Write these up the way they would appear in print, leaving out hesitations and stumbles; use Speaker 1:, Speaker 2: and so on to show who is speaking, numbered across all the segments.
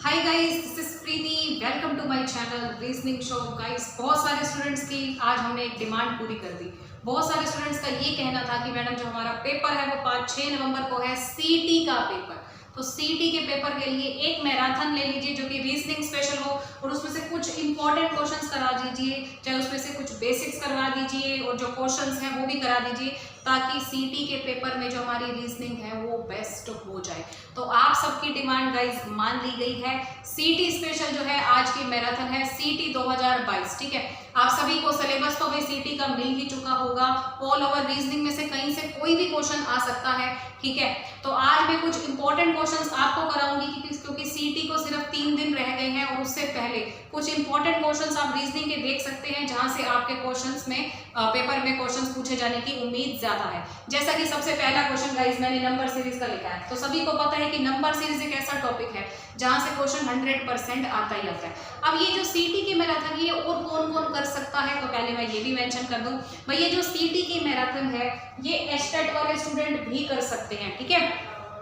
Speaker 1: Hi guys, this is Preeti. Welcome to my channel reasoning show. Guys, बहुत सारे students की आज हमने एक डिमांड पूरी कर दी। बहुत सारे स्टूडेंट्स का ये कहना था कि मैडम जो हमारा पेपर है वो 5-6 नवंबर को है सीटी का पेपर। तो सीटी के पेपर के लिए एक मैराथन ले लीजिए जो कि रीजनिंग स्पेशल हो और उसमें से कुछ इंपॉर्टेंट क्वेश्चंस करा दीजिए, चाहे उसमें से कुछ बेसिक्स करवा दीजिए और जो क्वेश्चंस हैं वो भी करा दीजिए, ताकि सीटी के पेपर में जो हमारी रीजनिंग है वो बेस्ट हो जाए। तो आप सबकी डिमांड गाइस मान ली गई है। सीटी स्पेशल जो है आज की मैराथन है सीटी 2022। ठीक है, आप सभी को सिलेबस तो भाई सीटी का मिल ही चुका होगा। ऑल ओवर रीजनिंग में से कहीं से कोई भी क्वेश्चन आ सकता है। ठीक है, तो आज मैं कुछ इंपॉर्टेंट क्वेश्चंस आपको कराऊंगी क्योंकि सीटी को सिर्फ 3 दिन रह गए हैं और उससे पहले कुछ इंपॉर्टेंट क्वेश्चंस आप रीजनिंग के देख सकते हैं जहां से आपके क्वेश्चंस में पेपर में क्वेश्चंस पूछे जाने की उम्मीद ज्यादा है। जैसा कि सबसे पहला क्वेश्चन गाइस मैंने नंबर सीरीज का लिखा है। तो सभी को पता है कि नंबर सीरीज एक ऐसा टॉपिक है जहां से क्वेश्चन 100% आता ही आता है। अब ये जो सीटी की मैराथन ये और कौन कौन कर सकता है, तो पहले मैं ये भी मेंशन कर दूं भाई, ये जो सीटी की मैराथन है ये एस्टेट वाले स्टूडेंट भी कर सकते हैं। ठीक है,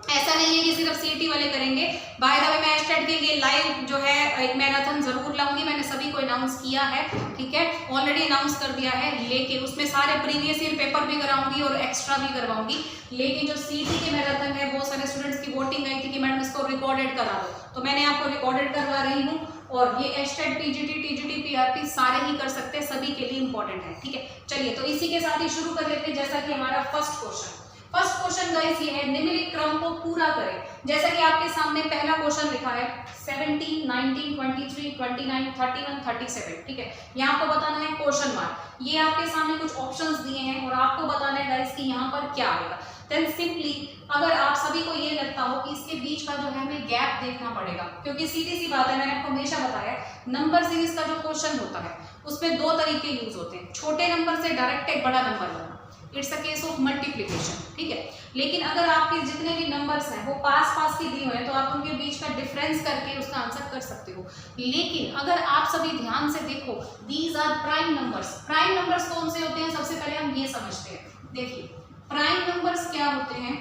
Speaker 1: ऐसा नहीं है कि सिर्फ सीटी वाले करेंगे। बाय द वे मैं एस्टेट के लिए लाइव जो है एक मैराथन जरूर लाऊंगी, मैंने सभी को अनाउंस किया है। ठीक है, ऑलरेडी अनाउंस कर दिया है, लेकिन उसमें सारे प्रीवियस ईयर पेपर भी कराऊंगी और एक्स्ट्रा भी करवाऊंगी। लेकिन जो सीटी के मैराथन है बहुत सारे स्टूडेंट्स की वोटिंग आई थी कि मैडम इसको रिकॉर्डेड करा दो, तो मैंने आपको रिकॉर्डेड करवा रही हूँ। और ये एस्टेट, टीजीटी, पीआरटी सारे ही कर सकते हैं, सभी के लिए इंपॉर्टेंट है। ठीक है, चलिए तो इसी के साथ ही शुरू कर लेते हैं। जैसा कि हमारा फर्स्ट क्वेश्चन गाइस ये है, निम्नलिखित क्रम को पूरा करें। जैसा कि आपके सामने पहला क्वेश्चन लिखा है 17, 19, 23, 29, 31, 37। ठीक है, यहाँ आपको बताना है क्वेश्चन मार्क। ये आपके सामने कुछ ऑप्शंस दिए हैं और आपको बताना है गाइस कि यहाँ पर क्या आएगा। देन सिंपली अगर आप सभी को ये लगता हो कि इसके बीच का जो है हमें गैप देखना पड़ेगा, क्योंकि सीधी सी बात है, मैंने आपको हमेशा बताया नंबर सीरीज का जो क्वेश्चन होता है उसमें 2 तरीके यूज होते हैं। छोटे नंबर से डायरेक्ट एक बड़ा नंबर बनना, it's a case of multiplication. ठीक है, लेकिन अगर आपके जितने भी नंबर्स हैं वो पास पास के दिए हुए हैं तो आप उनके बीच का डिफरेंस करके उसका आंसर कर सकते हो। लेकिन अगर आप सभी ध्यान से देखो, these are prime numbers. Prime numbers कौन से होते हैं, सबसे पहले हम ये समझते हैं। देखिए प्राइम नंबर्स क्या होते हैं।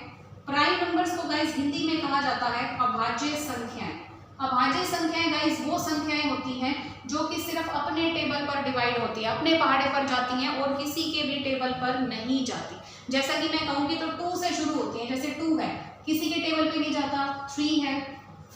Speaker 1: प्राइम नंबर्स को गाइस हिंदी में कहा जाता है अभाज्य संख्याएं। अभाज्य संख्याएं गाइस वो संख्याएं होती हैं जो कि सिर्फ अपने टेबल पर डिवाइड होती है, अपने पहाड़े पर जाती हैं और किसी के भी टेबल पर नहीं जाती। जैसा कि मैं कहूंगी तो 2 से शुरू होती है, जैसे 2 है किसी के टेबल पे नहीं जाता, 3 है,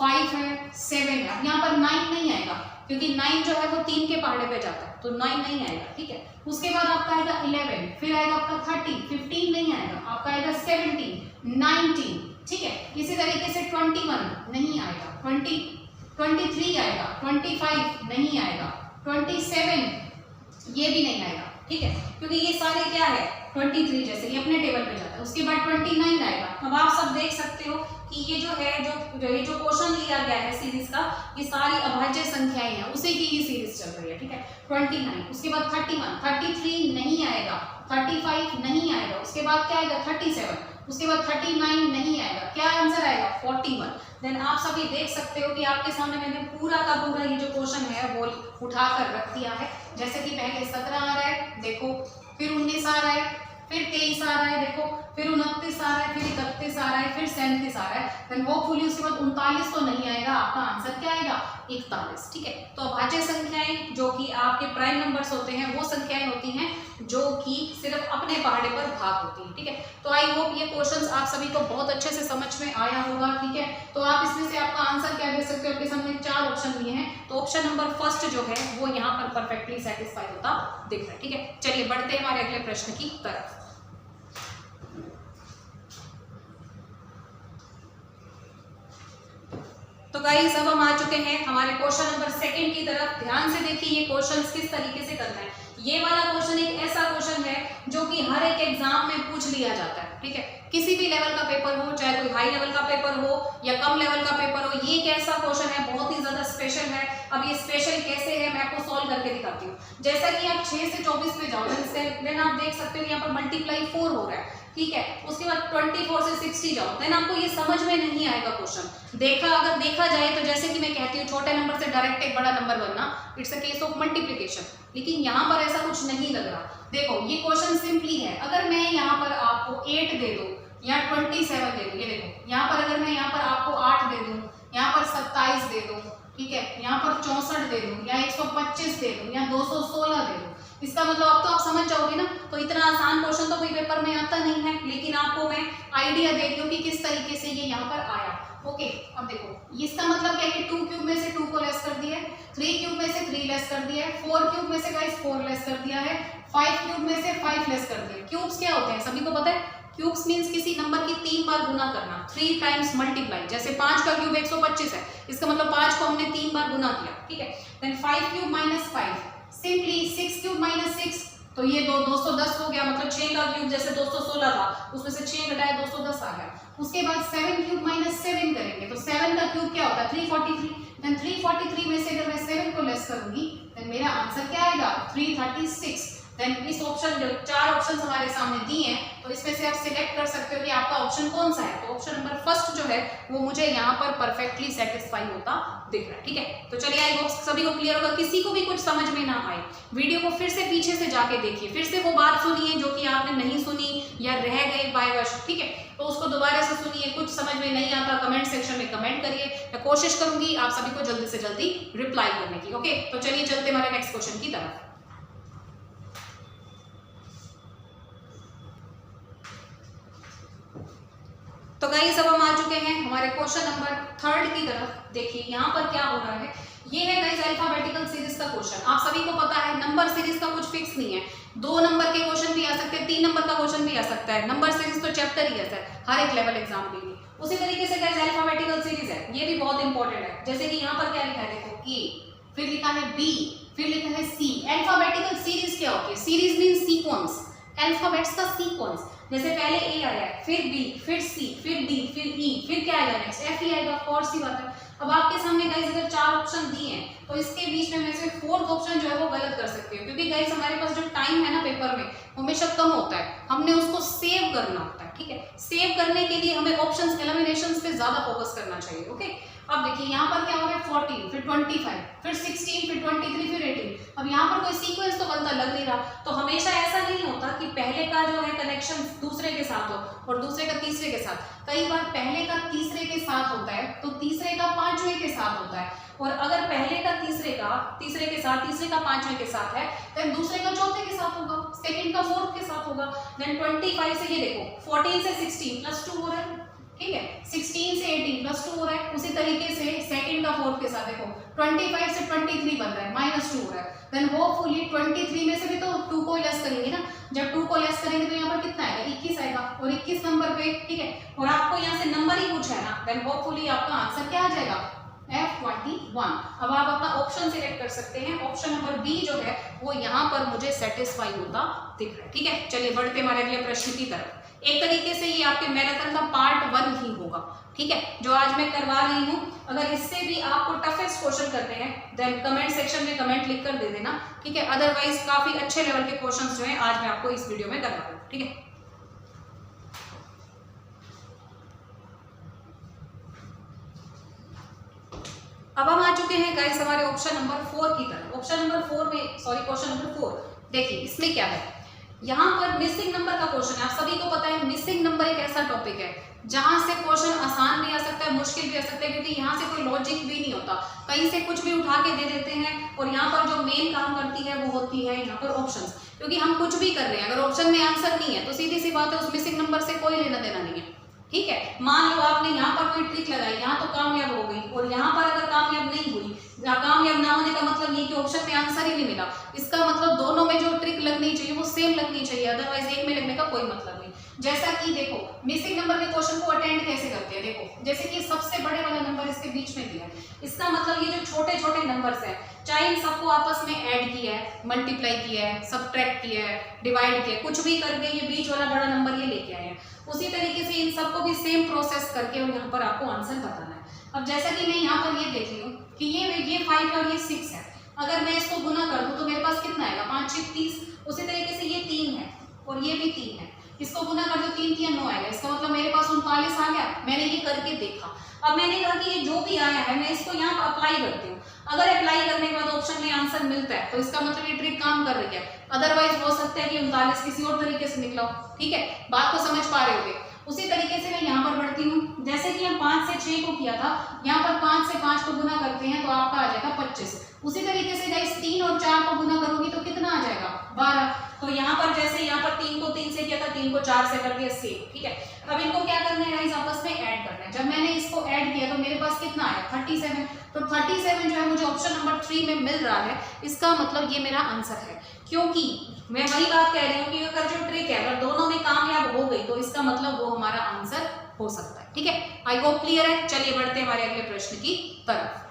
Speaker 1: 5 है, 7 है। अब यहाँ पर 9 नहीं आएगा क्योंकि 9 जो है वो 3 के पहाड़े पे जाता है, तो 9 नहीं आएगा। ठीक है, उसके बाद आपका आएगा 11, फिर आएगा आपका 30, 15 नहीं आएगा, आपका आएगा 17, 19। ठीक है, इसी तरीके से 21 नहीं आएगा, 23 आएगा, 25 नहीं आएगा, 27 ये भी नहीं आएगा। ठीक है, क्योंकि ये सारे क्या है 23 जैसे ये अपने टेबल पे जाता है। उसके बाद 29 आएगा। अब आप सब देख सकते हो कि ये जो है ये जो क्वेश्चन लिया गया है सीरीज का, ये सारी अभाज्य संख्याएं हैं, उसी की ये सीरीज चल रही है। ठीक है, 29, उसके बाद 31, 33 नहीं आएगा, 35 नहीं आएगा, उसके बाद क्या आएगा 37, उसके बाद 39 नहीं आएगा, क्या आंसर आएगा 41। देन आप सभी देख सकते हो कि आपके सामने मैंने पूरा का पूरा ये जो क्वेश्चन है वो उठाकर रख दिया है। जैसे कि पहले 17 आ रहा है देखो, फिर 19 आ रहा है, फिर 23 आ रहा है देखो, फिर 29 आ रहा है, फिर 31 आ रहा है, फिर 37 आ रहा है। देन होपफुली उसके बाद 39 तो नहीं आएगा, आपका आंसर क्या आएगा 41। ठीक है, तो अभाज्य संख्याएं जो कि आपके प्राइम नंबर्स होते हैं वो संख्याएं होती हैं जो कि सिर्फ अपने पहाड़े पर भाग होती है। ठीक है, तो आई होप ये क्वेश्चंस आप सभी को बहुत अच्छे से समझ में आया होगा। ठीक है, तो आप इसमें से आपका आंसर क्या दे सकते हो, आपके सामने 4 ऑप्शन दिए हैं, तो ऑप्शन नंबर फर्स्ट जो है वो यहाँ पर परफेक्टली सेटिस्फाई होता दिख रहा है। ठीक है, चलिए बढ़ते हैं हमारे अगले प्रश्न की तरफ। तो गाइस अब हम आ चुके हैं हमारे क्वेश्चन नंबर 2 की तरफ। ध्यान से देखिए ये क्वेश्चन किस तरीके से करना है। ये वाला क्वेश्चन एक ऐसा क्वेश्चन है जो कि हर एक एग्जाम में पूछ लिया जाता है। ठीक है, किसी भी लेवल का पेपर हो, चाहे कोई हाई लेवल का पेपर हो या कम लेवल का पेपर हो, ये एक ऐसा क्वेश्चन है बहुत ही ज्यादा स्पेशल है। अब ये स्पेशल कैसे है मैं आपको सॉल्व करके दिखाती हूँ। जैसा कि आप 6 से 24 पे जाओ, देन आप देख सकते हो यहाँ पर मल्टीप्लाई 4 हो रहा है। ठीक है, उसके बाद 24 से 60 जाओ, देन आपको ये समझ में नहीं आएगा क्वेश्चन। अगर देखा जाए तो जैसे कि मैं कहती हूँ छोटे नंबर से डायरेक्ट एक बड़ा नंबर बनना, it's a case of multiplication, लेकिन यहाँ पर ऐसा कुछ नहीं लग रहा। देखो ये क्वेश्चन सिंपली है, अगर मैं यहाँ पर आपको 8 दे दूं या 27 दे दूं, ये देखो यहाँ पर अगर मैं यहाँ पर आपको 8 दे दूं, यहाँ पर 27 दे दूं, 264 दे दूं या 125 दे दूं या 216 दे दूं, इसका मतलब अब तो आप समझ जाओगे ना। तो इतना आसान क्वेश्चन तो कोई पेपर में आता नहीं है, लेकिन आपको मैं आइडिया दे दूं कि किस तरीके से ये यहाँ पर आया। ओके, अब देखो इसका मतलब क्या है कि 2 क्यूब में से 2 को लेस कर दिया है, 3 क्यूब में से 3 लेस कर दिया है, 4 क्यूब में से गाइस 4 लेस कर दिया है, 5 क्यूब में से 5 लेस कर दिया है। क्यूब्स क्या होते हैं सभी को पता है? क्यूब्स मींस किसी नंबर की 3 बार गुना करना, 3 टाइम्स मल्टीप्लाई। जैसे 5 का क्यूब 125 है, इसका मतलब 5 को हमने 3 बार गुना किया, ठीक है। Then 5 cube minus 5, simply 6 cube minus 6, तो ये 210 हो गया, मतलब 6 का क्यूब जैसे 216 था, उसमें से 6 घटाया 210 आ गया। उसके बाद 7 क्यूब माइनस 7 करेंगे, तो 7 का क्यूब क्या होता है? 343। देन 343 में से अगर मैं 7 को लेस करूंगी, देन मेरा आंसर क्या आएगा? 336। देन इस ऑप्शन, जो 4 ऑप्शन हमारे सामने दिए हैं, तो इसमें से आप सिलेक्ट कर सकते हो कि आपका ऑप्शन कौन सा है। तो ऑप्शन नंबर फर्स्ट जो है वो मुझे यहाँ पर परफेक्टली सेटिस्फाई होता दिख रहा है, ठीक है। तो चलिए, आई होप सभी को क्लियर होगा। किसी को भी कुछ समझ में ना आए, वीडियो को फिर से पीछे से जाके देखिए, फिर से वो बात सुनिए जो कि आपने नहीं सुनी या रह गई बायवश, ठीक है। तो उसको दोबारा से सुनिए, कुछ समझ में नहीं आता कमेंट सेक्शन में कमेंट करिए, मैं कोशिश करूंगी आप सभी को जल्दी से जल्दी रिप्लाई करने की। ओके, तो चलिए चलते हमारे नेक्स्ट क्वेश्चन की तरफ। तो गाइस अब हम आ चुके हैं हमारे क्वेश्चन नंबर 3 की तरफ। देखिए यहाँ पर क्या हो रहा है, ये है गाइस अल्फाबेटिकल सीरीज का क्वेश्चन। आप सभी को पता है नंबर सीरीज का कुछ फिक्स नहीं है, 2 नंबर के क्वेश्चन भी आ सकते हैं, 3 नंबर का क्वेश्चन भी आ सकता है। नंबर सीरीज तो चैप्टर ही है सर, हर एक लेवल एग्जाम के लिए। उसी तरीके से गाइस अल्फाबेटिकल सीरीज है, ये भी बहुत इंपॉर्टेंट है। जैसे कि यहाँ पर क्या लिखा है, देखो ए, फिर लिखा है बी, फिर लिखा है सी। अल्फाबेटिकल सीरीज क्या होती है? सीरीज मीन सीक्वेंस, अल्फाबेट्स का सीक्वेंस। जैसे पहले ए आया, फिर बी, फिर सी, फिर डी, फिर ई, फिर क्या आएगा नेक्स्ट? एफ ही आएगा, और सी बात है। अब आपके सामने गाइस अगर 4 ऑप्शन दिए हैं, तो इसके बीच में से 4th ऑप्शन जो है वो गलत कर सकते हो, क्योंकि गाइस हमारे पास जो टाइम है ना पेपर में हमेशा कम होता है, हमने उसको सेव करना होता है, ठीक है। सेव करने के लिए हमें ऑप्शंस, एलिमिनेशंस पे ज्यादा फोकस करना चाहिए। ओके, अब देखिए यहाँ पर क्या हो रहा है, 14, फिर 25, फिर 16, फिर 23, फिर 18। अब यहाँ पर कोई सीक्वेंस तो बनता लग नहीं रहा। तो हमेशा ऐसा नहीं होता कि पहले का जो है कनेक्शन दूसरे के साथ हो और दूसरे का तीसरे के साथ। कई बार पहले का तीसरे के साथ होता है, तो तीसरे का पांचवें के साथ होता है। और अगर पहले का तीसरे के साथ, तीसरे का पांचवें के साथ है, देन दूसरे का चौथे के साथ होगा, सेकंड का 4th के साथ होगा। देन 25 से ये देखो 14 से 16 प्लस 2 हो रहा है, ठीक है। 16 से 18 प्लस 2 हो रहा है। उसी तरीके से सेकंड का 4th के साथ देखो 25 से 23 बन रहा है, माइनस 2 हो रहा है। देन होपफुली 23 में से भी तो 2 को लेस करेंगे ना, जब 2 को लेस करेंगे तो यहाँ पर कितना आएगा? 21 आएगा, और 21 नंबर पे, ठीक है। और आपको यहाँ से नंबर ही पूछा है ना, देन होपफुली आपका आंसर क्या आ जाएगा? F21। अब आप अपना ऑप्शन सिलेक्ट कर सकते हैं। ऑप्शन नंबर बी जो है वो यहाँ पर मुझे सेटिस्फाई होता दिख रहा है, ठीक है। चलिए बढ़ते हमारे अगले प्रश्न की तरफ। एक तरीके से ये आपके मैराथन का पार्ट 1 ही होगा, ठीक है, जो आज मैं करवा रही हूँ। अगर इससे भी आपको टफेस्ट क्वेश्चन करते हैं, देन कमेंट सेक्शन में कमेंट लिख कर दे देना, ठीक है। अदरवाइज काफी अच्छे लेवल के क्वेश्चंस जो है आज मैं आपको इस वीडियो में करवा रही हूँ, ठीक है। अब हम आ चुके हैं गाइस हमारे ऑप्शन नंबर 4 की तरफ। ऑप्शन नंबर 4 में, सॉरी क्वेश्चन नंबर 4, देखिए इसमें क्या है, यहाँ पर मिसिंग नंबर का क्वेश्चन है। आप सभी को पता है मिसिंग नंबर एक ऐसा टॉपिक है जहां से क्वेश्चन आसान भी आ सकता है, मुश्किल भी आ सकता है, क्योंकि यहाँ से कोई लॉजिक भी नहीं होता, कहीं से कुछ भी उठा के दे देते हैं। और यहाँ पर जो मेन काम करती है वो होती है यहाँ पर ऑप्शंस, क्योंकि हम कुछ भी कर रहे हैं, अगर ऑप्शन में आंसर नहीं है तो सीधी सी बात है उस मिसिंग नंबर से कोई लेना देना नहीं है, ठीक है। मान लो आपने यहाँ पर कोई ट्रिक लगाई, यहाँ तो कामयाब हो गई, और यहाँ पर अगर कामयाब नहीं हुई, कामयाब ना होने का मतलब ये कि ऑप्शन में आंसर ही नहीं मिला, इसका मतलब दोनों में जो ट्रिक लगनी चाहिए वो सेम लगनी चाहिए, अदरवाइज एक में लगने का कोई मतलब नहीं। जैसा कि देखो मिसिंग नंबर के क्वेश्चन को अटेंड कैसे करते हैं, देखो जैसे कि सबसे बड़े वाला नंबर इसके बीच में दिया है, इसका मतलब ये जो छोटे छोटे नंबर्स हैं, चाहे इन सबको आपस में ऐड किया है, मल्टीप्लाई किया है, सब्ट्रैक्ट किया है, डिवाइड किया है, कुछ भी करके ये बीच वाला बड़ा नंबर ये लेके आए हैं, उसी तरीके से इन सबको भी सेम प्रोसेस करके और यहाँ पर आपको आंसर बताना है। अब जैसा कि मैं यहाँ पर ये देख रही हूँ कि ये 5 और ये 6 है, अगर मैं इसको गुना कर दूं तो मेरे पास कितना आएगा, 5 6 30। उसी तरीके से ये 3 है और ये भी 3 है, इसको गुना कर दो 3 3 9 आएगा, इसका मतलब मेरे पास 39 आ गया। मैंने ये करके देखा, अब मैंने कहा कि ये जो भी आया है मैं इसको यहाँ पर अप्लाई करती हूँ, अगर अप्लाई करने के बाद ऑप्शन में आंसर मिलता है तो इसका मतलब ये ट्रिक काम कर रही है, अदरवाइज हो सकता है कि 39 किसी और तरीके से निकला हो, ठीक है, बात को समझ पा रहे होगे। उसी तरीके से मैं यहाँ पर बढ़ती हूँ, जैसे कि हम 5 से 6 को किया था, यहाँ पर 5 से 5 को गुना करते हैं तो आपका आ जाएगा 25। उसी तरीके से गाइस 3 और 4 को गुना करोगी तो कितना आ जाएगा 12। तो यहाँ पर जैसे यहाँ पर 3 को 3 से किया था, 3 को 4 से कर दिया सेम, ठीक है। अब इनको क्या करना है गाइस, आपस में ऐड करना है। जब मैंने इसको ऐड किया तो मेरे पास कितना आया 37। तो 37 जो है मुझे ऑप्शन नंबर 3 में मिल रहा है, इसका मतलब ये मेरा आंसर है। क्योंकि मैं वही बात कह रही हूँ कि अगर जो ट्रिक है अगर दोनों में कामयाब हो गई तो इसका मतलब वो हमारा आंसर हो सकता है, ठीक है। आई होप क्लियर है। चलिए बढ़ते हैं हमारे अगले प्रश्न की तरफ।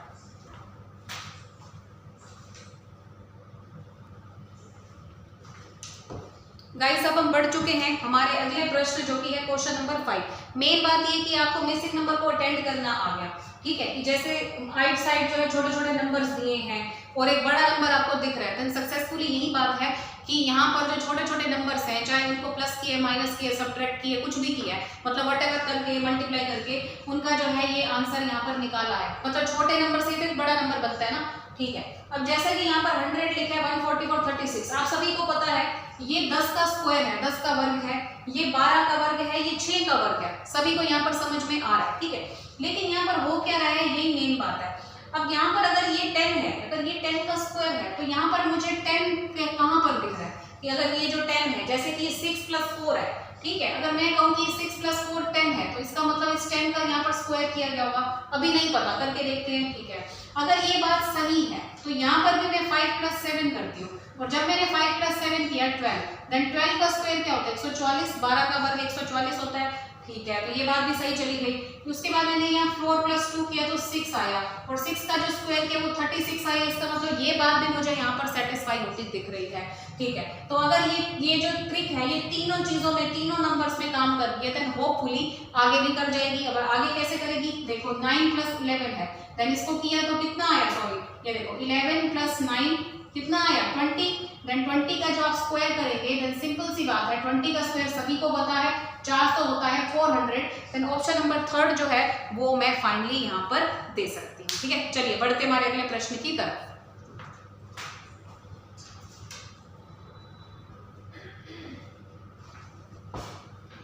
Speaker 1: गाइस अब हम बढ़ चुके हैं हमारे अगले प्रश्न जो कि है क्वेश्चन नंबर 5। मेन बात ये कि आपको मिसिंग नंबर को अटेंड करना आ गया, ठीक है। कि जैसे राइट साइड जो है छोटे छोटे नंबर्स दिए हैं और एक बड़ा नंबर आपको दिख रहा है, देन सक्सेसफुली यही बात है कि यहाँ पर जो छोटे छोटे नंबर्स हैं, चाहे उनको प्लस किए, माइनस किए, सब्ट्रैक्ट किए, कुछ भी किया है, मतलब व्हाटएवर करके मल्टीप्लाई करके उनका जो है ये आंसर यहाँ पर निकाला है। मतलब छोटे नंबर से फिर बड़ा नंबर बनता है ना, ठीक है। अब जैसा कि यहाँ पर 100 लिखा है, 140 और 36, आप सभी को पता है ये 10 का स्क्वायर है, 10 का वर्ग है, ये 12 का वर्ग है, ये 6 का वर्ग है, सभी को यहाँ पर समझ में आ रहा है, ठीक है। लेकिन यहाँ पर हो क्या रहा है, यही मेन बात है। अब यहाँ पर अगर ये 10 है, अगर ये 10 का स्क्वायर है तो यहाँ पर मुझे 10 कहाँ पर दिख रहा है कि अगर ये जो 10 है, जैसे कि ये 6 + 4 है, ठीक है। अगर मैं कहूँ कि 6 + 4 10 है तो इसका मतलब इस 10 का यहाँ पर स्क्वायर किया गया होगा, अभी नहीं पता, करके देखते हैं, ठीक है। अगर ये बात सही है तो यहाँ पर भी मैं 5 + 7 करती हूँ, और जब मैंने 5 + 7 किया 12, देन 12 का स्क्वायर क्या होता है 144, 12 का वर्ग 144 होता है, ठीक है। तो ये बात भी सही चली गई। उसके बाद मैंने यहाँ 4 + 2 किया तो 6 आया, और 6 का जो स्क्वायर किया वो 36 आया। इसका मतलब ये बात भी मुझे यहाँ पर सेटिस्फाई होती दिख रही है, ठीक है। तो अगर ये जो ट्रिक है ये तीनों चीजों में, तीनों नंबर्स में काम कर रही है, देन होपफुली आगे भी कर जाएगी। अगर आगे कैसे करेगी, देखो 9 + 11 है, देन इसको किया तो कितना आया, सॉरी ये देखो 11 + 9 कितना आया 20, देन 20 का जो आप स्क्वायर करेंगे, देन सिंपल सी बात है 20 का स्क्वायर सभी को पता है 4 तो होता है 400, देन ऑप्शन नंबर 3 जो है वो मैं फाइनली यहाँ पर दे सकती हूँ, ठीक है। चलिए बढ़ते हमारे अगले प्रश्न की तरफ।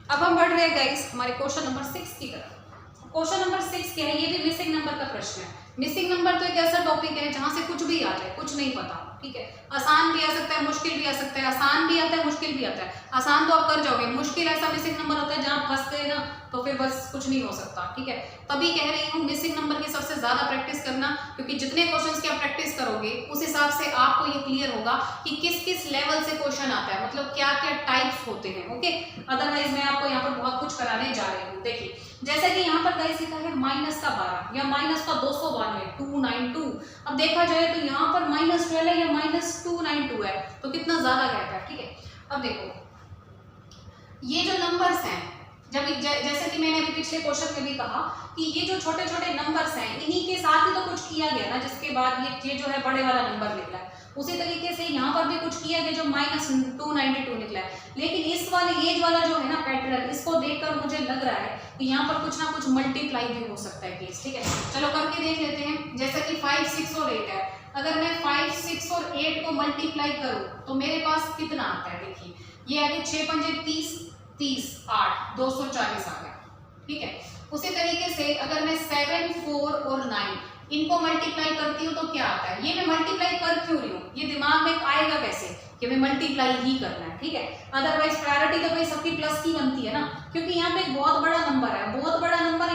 Speaker 1: अब हम बढ़ रहे हैं गाइस हमारे क्वेश्चन नंबर 6 की तरफ। क्वेश्चन नंबर 6 क्या है, ये भी मिसिंग नंबर का प्रश्न है। मिसिंग नंबर तो एक ऐसा टॉपिक है जहां से कुछ भी आ जाए, कुछ नहीं पता, ठीक है। आसान भी आ सकता है, मुश्किल भी आ सकता है, आसान भी आता है, मुश्किल भी आता है। आसान तो आप कर जाओगे, मुश्किल ऐसा मिसिंग नंबर होता है जहां फंस गए ना तो फिर बस कुछ नहीं हो सकता, ठीक है। तभी कह रही हूँ मिसिंग नंबर की सबसे ज्यादा प्रैक्टिस करना, क्योंकि जितने क्वेश्चंस की आप प्रैक्टिस करोगे उस हिसाब से आपको ये क्लियर होगा कि किस किस लेवल से क्वेश्चन आता है, मतलब क्या क्या टाइप्स होते हैं, ओके। अदरवाइज मैं आपको यहाँ पर बहुत कुछ कराने जा रही हूँ। देखिए जैसे कि यहाँ पर गाइस लिखा है -12 या -292 292। अब देखा जाए तो यहाँ पर -12 है या -292 है, तो कितना ज्यादा गैप है, ठीक है। अब देखो ये जो नंबर्स हैं, जब जैसे कि मैंने अभी पिछले क्वेश्चन में भी कहा कि ये जो छोटे छोटे नंबर्स हैं इन्हीं के साथ ही तो कुछ किया गया ना, जिसके बाद ये जो है बड़े वाला नंबर निकला है। उसी तरीके से यहाँ पर भी कुछ किया गया जो -292 निकला है। लेकिन इस वाले एज वाला जो है ना पैटर्न, इसको देखकर मुझे लग रहा है कि यहाँ पर कुछ ना कुछ मल्टीप्लाई भी हो सकता है केस, ठीक है। चलो करके देख लेते हैं। जैसे कि 5, 6 और 8 है, अगर मैं 5, 6 और 8 को मल्टीप्लाई करूँ तो मेरे पास कितना आता है, देखिए ये आगे 6 पंजे 30, 30 8 240 आ गया, ठीक है। उसी तरीके से अगर मैं 7, 4 और 9 इनको मल्टीप्लाई करती हूँ तो क्या आता है, ये मैं मल्टीप्लाई कर क्यों रही हूँ, ये दिमाग में आएगा कैसे कि मैं मल्टीप्लाई ही करना है, ठीक है। अदरवाइज प्रायोरिटी तो भाई सबकी प्लस की बनती है ना, क्योंकि यहाँ पे एक बहुत बड़ा नंबर है, बहुत बड़ा नंबर,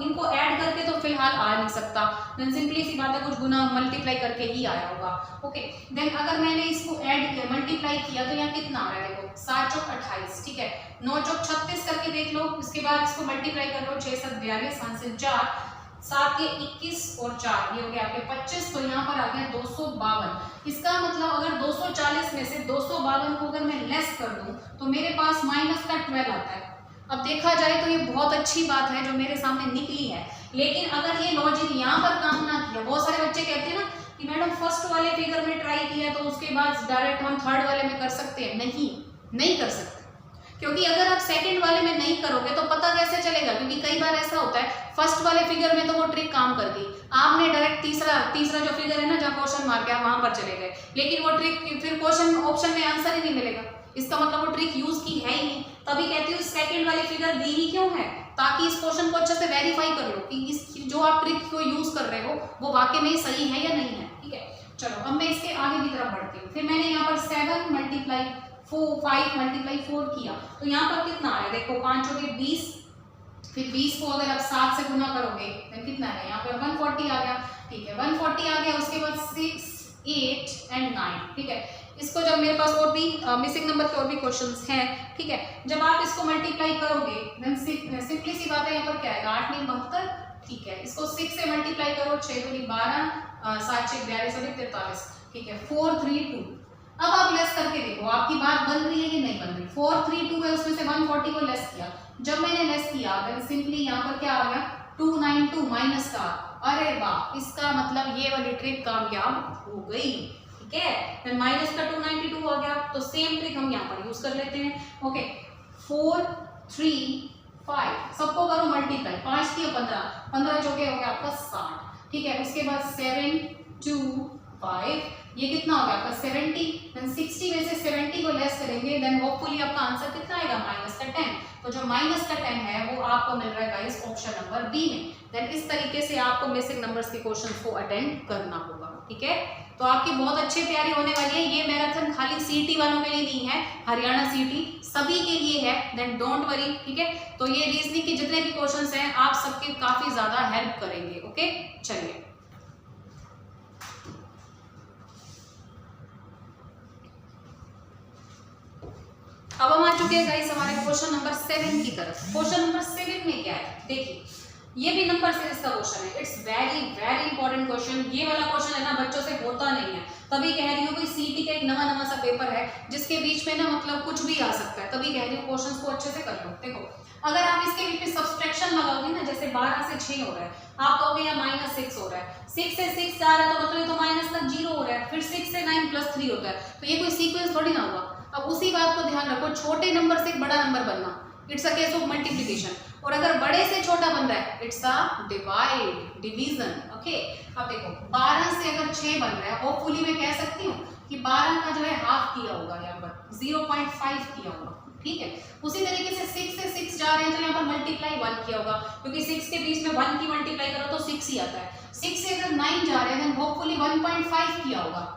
Speaker 1: इनको ऐड करके तो फिलहाल आ नहीं सकता, देन सिंपली सी बात है कुछ गुना मल्टीप्लाई करके ही आया होगा, ओके। देन अगर मैंने इसको ऐड किया, मल्टीप्लाई किया तो यहाँ कितना आ रहा है, देखो 7 चौक 28, ठीक है, 9 चौक 36 करके देख लो। उसके बाद इसको मल्टीप्लाई कर लो, 6 7 42, 5 से 4 7 के 21 और 4 ये हो गया आपके 25, तो यहाँ पर आ गया 252। इसका मतलब अगर 240 में से 252 को अगर मैं लेस कर दूं तो मेरे पास -12 आता है। अब देखा जाए तो ये बहुत अच्छी बात है जो मेरे सामने निकली है, लेकिन अगर ये लॉजिक यहाँ पर काम ना किया, बहुत सारे बच्चे कहते हैं ना कि मैडम फर्स्ट वाले फिगर में ट्राई किया तो उसके बाद डायरेक्ट हम थर्ड वाले में कर सकते हैं, नहीं कर सकते, क्योंकि अगर आप सेकंड वाले में नहीं करोगे तो पता कैसे चलेगा, क्योंकि कई बार ऐसा होता है फर्स्ट वाले फिगर में तो वो ट्रिक काम कर गई, आपने डायरेक्ट तीसरा जो फिगर है ना जहाँ क्वेश्चन मार के आप वहां पर चले गए, लेकिन वो ट्रिक फिर क्वेश्चन ऑप्शन में आंसर ही नहीं मिलेगा, इसका मतलब वो ट्रिक यूज की है ही नहीं। तभी कहती हूँ सेकंड वाली फिगर दी ही क्यों है, ताकि इस क्वेश्चन को अच्छे से वेरीफाई कर लो कि इस जो आप ट्रिक को यूज कर रहे हो वो वाकई में सही है या नहीं है। ठीक है, चलो अब मैं इसके आगे की तरफ बढ़ती हूँ। फिर मैंने यहाँ पर 7 मल्टीप्लाई 5 मल्टीप्लाई 4 किया, तो यहाँ पर कितना आया, देखो 5 हो गए 20, फिर 20 को अगर आप 7 से गुना करोगे तो कितना है, यहाँ पर 140 आ गया। ठीक है, 140 आ गया, उसके बाद 6, 8 एंड 9। ठीक है, इसको जब मेरे पास और भी मिसिंग नंबर के और भी क्वेश्चंस हैं, ठीक है, जब आप इसको मल्टीप्लाई करोगे देन सिंपली सी बात है, यहाँ पर क्या आएगा 8 9 72। ठीक है, इसको 6 से मल्टीप्लाई करो, 6 दूनी 12, 7 6 42 और 43। ठीक है, 4 3 2। अब आप लेस करके देखो आपकी बात बन रही है कि नहीं बन रही। 4 3 2 है, उसमें से 140 को लेस किया, जब मैंने लेस किया देन सिंपली यहाँ पर क्या आ गया 292 माइनस का। अरे वाह, इसका मतलब ये वाली ट्रिक कामयाब हो गई। ठीक है, फिर माइनस का 292 आ गया, तो सेम ट्रिक हम यहाँ पर यूज कर लेते हैं। ओके, 4 3 5 सबको करो मल्टीप्लाई, 5 की 15, 15 जो के हो गया आपका 60। ठीक है, उसके बाद 7 2 5, ये कितना हो गया आपका 70। देन 60 में से 70 को लेस करेंगे देन होपफुली आपका आंसर कितना आएगा माइनस का 10। तो जो माइनस का 10 है वो आपको मिल रहा है गाइस ऑप्शन नंबर बी में। देन इस तरीके से आपको बेसिक नंबर्स के क्वेश्चंस को अटेंड करना होगा। ठीक है, तो आपकी बहुत अच्छी तैयारी होने वाली है। ये मैराथन खाली सीटी वालों के लिए नहीं है, हरियाणा सीटी सभी के लिए है। Then don't worry. ठीक है, तो ये रीजनिंग के जितने भी क्वेश्चंस हैं आप सबके काफी ज्यादा हेल्प करेंगे। ओके, चलिए अब हम आ चुके हैं गाइस हमारे क्वेश्चन नंबर 7 की तरफ। क्वेश्चन नंबर 7 में क्या है, देखिए ये भी नंबर सीरीज का क्वेश्चन है। It's very very important question. ये वाला क्वेश्चन है ना बच्चों से होता नहीं है, तभी कह रही हूँ कि सीटी का एक नवा सा पेपर है जिसके बीच में ना मतलब कुछ भी आ सकता है, तभी कह रही हूँ क्वेश्चंस को अच्छे से कर लो। देखो अगर आप इसके बीच में सब्सट्रैक्शन लगाओगे ना, जैसे 12 से 6 हो रहा है, आप कहोगे या -6 हो रहा है, 6 से 6 जा रहा है तो मतलब तो माइनस तक 0 हो रहा है, फिर 6 से 9 + 3 होता है, तो ये कोई सीक्वेंस थोड़ी ना हुआ। अब उसी बात को ध्यान रखो, छोटे नंबर से एक बड़ा नंबर बनना, it's a case of multiplication, और अगर बड़े से छोटा बन रहा है इट्स अ डिवीजन। ओके, अब देखो 12 से अगर 6 बन रहा है, होपफुली मैं कह सकती हूँ कि 12 का जो है हाफ किया होगा, यहाँ पर 0.5 किया होगा। ठीक है, उसी तरीके से 6 से 6 जा रहे हैं तो यहाँ पर मल्टीप्लाई 1 किया होगा, क्योंकि 6 के बीच में 1 की मल्टीप्लाई करो तो 6 ही आता है। 6 से अगर 9 जा रहे हैं देन होपफुली 1.5 किया होगा।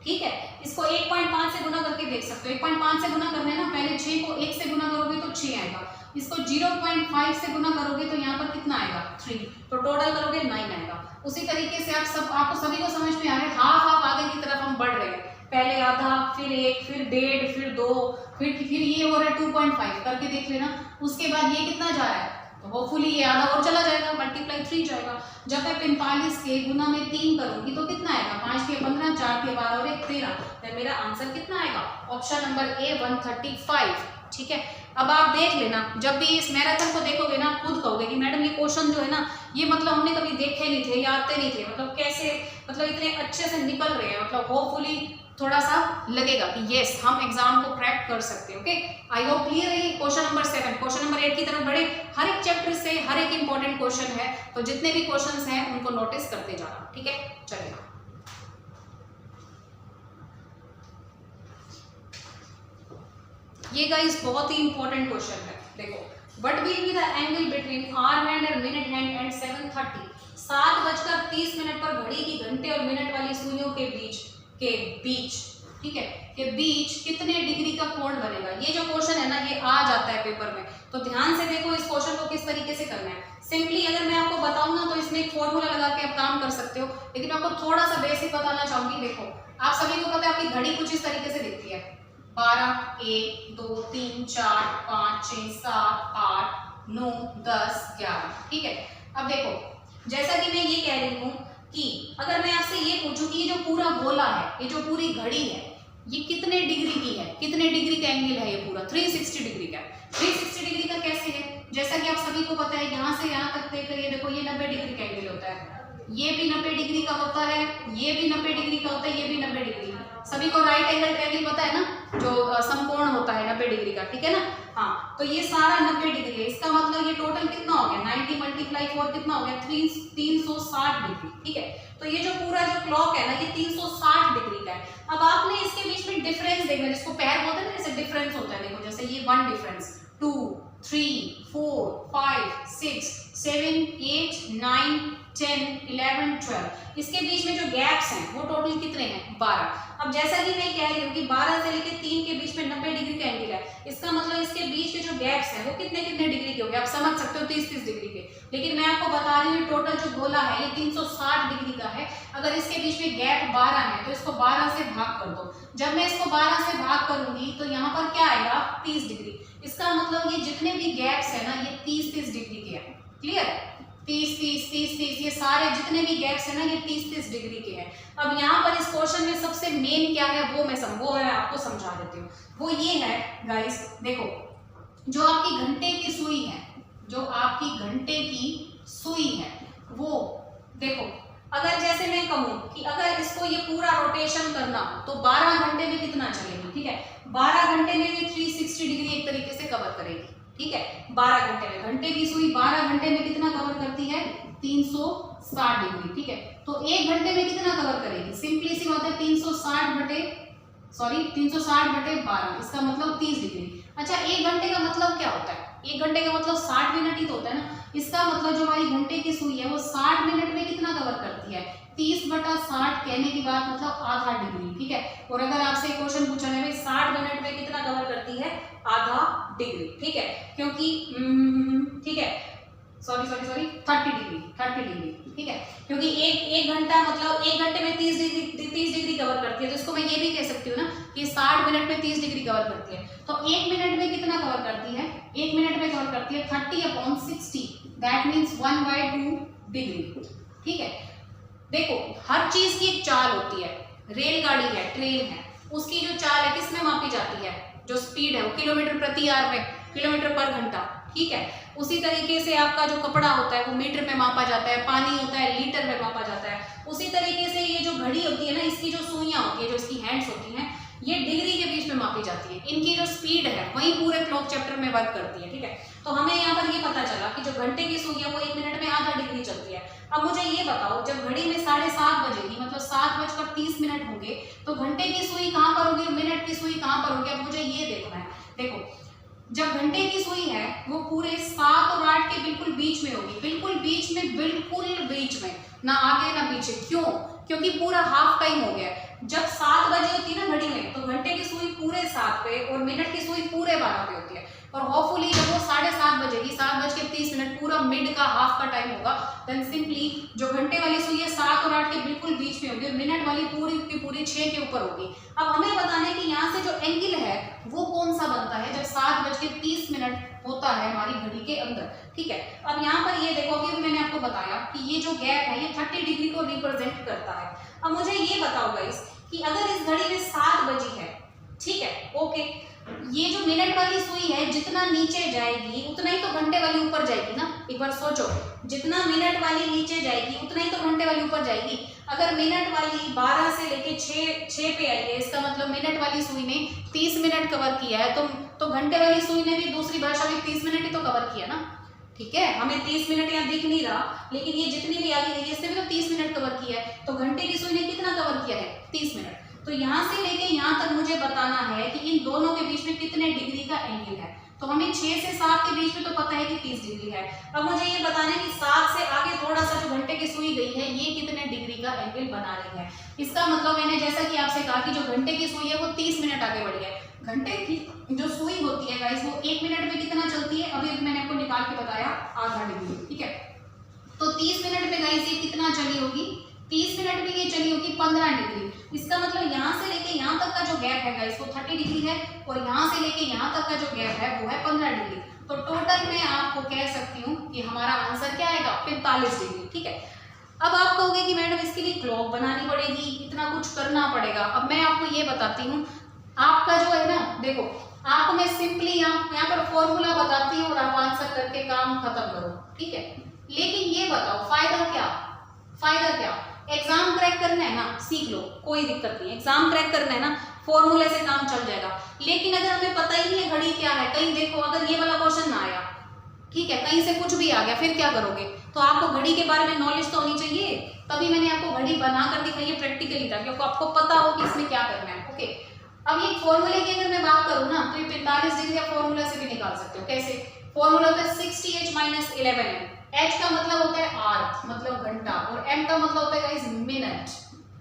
Speaker 1: ठीक है, इसको 1.5 से गुना करके देख सकते हो। 1.5 से गुना करने ना, पहले 6 को 1 से गुना करोगे तो 6 आएगा, इसको 0.5 से गुना करोगे तो यहाँ पर कितना आएगा 3, तो टोटल करोगे 9 आएगा। उसी तरीके से आपको सभी को समझ में आ रहा है, हाफ आगे की तरफ हम बढ़ रहे हैं, पहले आधा, फिर 1, फिर 1.5, फिर 2, फिर ये हो रहा है 2.5 करके देख लेना। उसके बाद ये कितना जा रहा है, तो होपफुली ये आधा और चला जाएगा, मल्टीप्लाई 3 जाएगा। जब मैं 45 के गुना में 3 करूंगी तो कितना आएगा, 5 के 15, 4 के 12 और 1 13, तो मेरा आंसर कितना आएगा, ऑप्शन नंबर ए 135। ठीक है, अब आप देख लेना, जब भी इस मैराथन को देखोगे ना खुद कहोगे कि मैडम ये क्वेश्चन जो है ना ये मतलब हमने कभी देखे नहीं थे या आते नहीं थे, मतलब कैसे मतलब इतने अच्छे से निकल रहे हैं, मतलब होपफुली थोड़ा सा लगेगा कि यस हम एग्जाम को क्रैक कर सकते हैं। ओके, आई होप क्लियर है। क्वेश्चन नंबर 7, क्वेश्चन नंबर 8 की तरफ बढ़े। हर एक चैप्टर से हर एक इंपॉर्टेंट क्वेश्चन है, तो जितने भी क्वेश्चंस हैं उनको नोटिस करते जाना। ठीक है, चलिए ये गाइस बहुत ही इंपॉर्टेंट क्वेश्चन है। देखो, what will be the angle between our hand और मिनट हैंड एंड 7:30, 7:30 पर घड़ी की घंटे और मिनट वाली सुइयों के बीच ठीक है, के बीच कितने डिग्री का कोण बनेगा। ये जो क्वेश्चन है ना ये आ जाता है पेपर में, तो ध्यान से देखो इस क्वेश्चन को किस तरीके से करना है। सिंपली अगर मैं आपको बताऊं ना तो इसमें एक फॉर्मूला लगा के आप काम कर सकते हो, लेकिन आपको थोड़ा सा बेसिक बताना चाहूंगी। देखो आप सभी को पता है आपकी घड़ी कुछ इस तरीके से दिखती है, 12 1 2 3 4 5 6 7 8 9 10 11। ठीक है, अब देखो जैसा कि मैं ये कह रही हूँ कि अगर मैं आपसे ये पूछूं कि ये जो पूरा गोला है, ये जो पूरी घड़ी है, ये कितने डिग्री की है, कितने डिग्री का एंगल है, ये पूरा 360 डिग्री का। 360 डिग्री का कैसे है, जैसा कि आप सभी को पता है, यहाँ से यहाँ तक देख रही देखो ये 90 डिग्री का एंगल होता है, ये भी 90 डिग्री का होता है, ये भी 90 डिग्री का होता है, ये भी 90 डिग्री। सभी को राइट एंगल ट्रायंगल पता है ना, जो समकोण होता है 90 डिग्री का, ठीक है ना। हाँ, तो ये सारा 90 डिग्री है, इसका मतलब ये टोटल कितना हो गया 90 मल्टीप्लाई 4 कितना हो गया 360 डिग्री, ठीक है। तो ये जो पूरा जो क्लॉक है ना ये 360 डिग्री का है। अब आपने इसके बीच में डिफरेंस देखना, जिसको पैर बोलते हैं ना, जैसे डिफरेंस होता है, देखो जैसे ये 1 डिफरेंस, 2 3 4 5 6 7 8 9 10 11 12, इसके बीच में जो गैप्स हैं वो टोटल कितने हैं 12। अब जैसा कि मैं कह रही हूँ कि 12 से लेकर 3 के बीच में 90 डिग्री का एंगल है, इसका मतलब इसके बीच के जो गैप्स हैं वो कितने कितने डिग्री के होंगे, आप समझ सकते हो 30-30 डिग्री के। लेकिन मैं आपको बता रही हूँ टोटल जो गोला है ये 360 डिग्री का है। अगर इसके बीच में गैप 12 है तो इसको 12 से भाग कर दो। जब मैं इसको 12 से भाग करूंगी तो यहाँ पर क्या आएगा 30 डिग्री। इसका मतलब ये जितने भी गैप्स है ना ये 30-30 डिग्री के हैं। क्लियर, 30-30 ये सारे जितने भी गैप्स है ना ये 30-30 डिग्री के हैं। अब यहाँ पर इस क्वेश्चन में सबसे मेन क्या है वो मैं आपको समझा देती हूँ। वो ये है गाइस, देखो जो आपकी घंटे की सुई है, जो आपकी घंटे की सुई है वो देखो, अगर जैसे मैं कहूँ कि अगर इसको ये पूरा रोटेशन करना हो तो 12 घंटे में कितना चलेगी, ठीक है। 12 घंटे में ये 360 डिग्री एक तरीके से कवर करेगी, ठीक है। 12 घंटे में घंटे की सुई 12 घंटे में कितना कवर करती है 360 डिग्री, ठीक है। तो एक घंटे में कितना कवर करेगी, सिंपली सी बात है 360 बटे 12, इसका मतलब 30 डिग्री। अच्छा, एक घंटे का मतलब क्या होता है, एक घंटे का मतलब 60 मिनट ही तो होता है ना। इसका मतलब जो हमारी घंटे की सुई है वो 60 मिनट में कितना कवर करती है 30/60, कहने की बात मतलब आधा डिग्री, ठीक है। और अगर आपसे क्वेश्चन पूछा है भाई 60 मिनट में कितना कवर करती है आधा डिग्री, ठीक है। क्योंकि ठीक है, सॉरी 30 डिग्री, ठीक है। क्योंकि एक घंटा मतलब एक घंटे में 30 डिग्री कवर करती है, तो इसको मैं ये भी कह सकती हूँ ना कि 60 मिनट में 30 डिग्री कवर करती है। तो एक मिनट में कितना कवर करती है, एक मिनट में कवर करती है 30/60, दैट मीन्स 1/2 डिग्री, ठीक है। देखो हर चीज की एक चाल होती है, रेलगाड़ी है, ट्रेन है, उसकी जो चाल है किसमें मापी जाती है, जो स्पीड है वो किलोमीटर प्रति आवर में, किलोमीटर पर घंटा, ठीक है। उसी तरीके से आपका जो कपड़ा होता है वो मीटर में मापा जाता है, पानी होता है लीटर में मापा जाता है। उसी तरीके से ये जो घड़ी होती है ना, इसकी जो सुइयां होती है, जो इसकी हैंड्स होती हैं, ये डिग्री के बीच में मापी जाती है। इनकी जो स्पीड है वही पूरे क्लॉक चैप्टर में वर्क करती है, ठीक है। तो हमें यहाँ पर ये पता चला कि जो घंटे की सुई है वो 1 मिनट में आधा डिग्री चलती है। अब मुझे ये बताओ, जब घड़ी में 7:30 बजेगी मतलब 7:30 होंगे, तो घंटे की सुई कहाँ पर होगी, मिनट की सुई कहाँ पर होगी। अब मुझे ये देखना है, देखो जब घंटे की सुई है वो पूरे 7 और 8 के बिल्कुल बीच में होगी, बिल्कुल बीच में, ना आगे ना पीछे। क्यों? क्योंकि पूरा हाफ टाइम हो गया। जब 7 बजे होती है ना घड़ी में, तो घंटे की सुई पूरे 7 पे और मिनट की सुई पूरे 12 पे होती है। और होपफुली जब वो 7:30 बजेगी, 7:30 पूरा मिड का हाफ का टाइम होगा, देन सिंपली जो घंटे वाली सुई है 7 और 8 के बिल्कुल बीच में होगी, मिनट वाली पूरी की पूरी 6 के ऊपर होगी। अब हमें बताना है कि यहाँ से जो एंगल है वो कौन सा बनता है जब 7:30 होता है हमारी घड़ी के अंदर, ठीक है। अब यहाँ पर ये देखो कि मैंने आपको बताया कि ये जो गैप है ये 30 डिग्री को रिप्रेजेंट करता है। अब मुझे ये बताओ गाइस कि अगर इस घड़ी में 7 बजी है, ठीक है, ओके, ये जो मिनट वाली सुई है जितना नीचे जाएगी उतना ही तो घंटे वाली ऊपर जाएगी ना। एक बार सोचो, जितना मिनट वाली नीचे जाएगी उतना ही तो घंटे वाली ऊपर जाएगी। अगर मिनट वाली 12 से लेके 6 पे आई है, इसका मतलब मिनट वाली सुई ने 30 मिनट कवर किया है, तो घंटे वाली सुई ने भी दूसरी भाषा में 30 मिनट ही तो कवर किया ना, ठीक है। हमें 30 मिनट यहाँ दिख नहीं रहा, लेकिन ये जितनी भी आगे गई है इसने भी तो 30 मिनट कवर किया है। तो घंटे की सुई ने कितना कवर किया है 30 मिनट। तो यहाँ से लेके यहाँ तक मुझे बताना है कि इन दोनों के बीच में कितने डिग्री का एंगल है। तो हमें 6 से 7 के बीच में तो पता है कि 30 डिग्री है। अब मुझे ये बताना है कि 7 से आगे थोड़ा सा जो घंटे की सुई गई है ये कितने डिग्री का एंगल बना रही है। इसका मतलब मैंने जैसा कि आपसे कहा कि जो घंटे की सुई है वो 30 मिनट आगे बढ़ी है। घंटे की जो सुई होती है गाइस वो 1 मिनट में कितना चलती है, अभी मैंने आपको निकाल के बताया आधा डिग्री, ठीक है। तो 30 मिनट में गाइस ये कितना चली होगी, 30 मिनट में ये चली होगी 15 डिग्री। इसका मतलब यहाँ से लेके यहाँ तक का जो गैप है गाइस वो 30 डिग्री है, और यहाँ से लेके यहाँ तक का जो गैप है वो है 15 डिग्री। तो टोटल मैं आपको कह सकती हूँ कि हमारा आंसर क्या आएगा 45 डिग्री, ठीक है। अब आप कहोगे कि मैडम इसके लिए क्लॉक बनानी पड़ेगी, इतना कुछ करना पड़ेगा। अब मैं आपको ये बताती हूँ, आपका जो है ना, देखो आपको मैं सिंपली यहाँ पर फॉर्मूला बताती हूँ और आप आंसर करके काम खत्म करो, ठीक है। लेकिन ये बताओ फायदा क्या, एग्जाम क्रैक करना है ना, सीख लो, कोई दिक्कत नहीं है। एग्जाम क्रैक करना है ना, फॉर्मूले से काम चल जाएगा। लेकिन अगर हमें पता ही नहीं है घड़ी क्या है, कहीं देखो अगर ये वाला क्वेश्चन ना आया, ठीक है, कहीं से कुछ भी आ गया, फिर क्या करोगे? तो आपको घड़ी के बारे में नॉलेज तो होनी चाहिए, तभी मैंने आपको घड़ी बनाकर दिखाई है प्रैक्टिकली, ताकि आपको पता हो कि इसमें क्या करना है। ओके, अब ये फॉर्मूले की अगर मैं बात करूँ ना, तो ये 45 डिग्री आप फॉर्मूला से भी निकाल सकते हो। कैसे? फॉर्मूला होता है 60h - 11m। h का मतलब होता है आवर, मतलब घंटा, और m का मतलब होता है गाइस मिनट,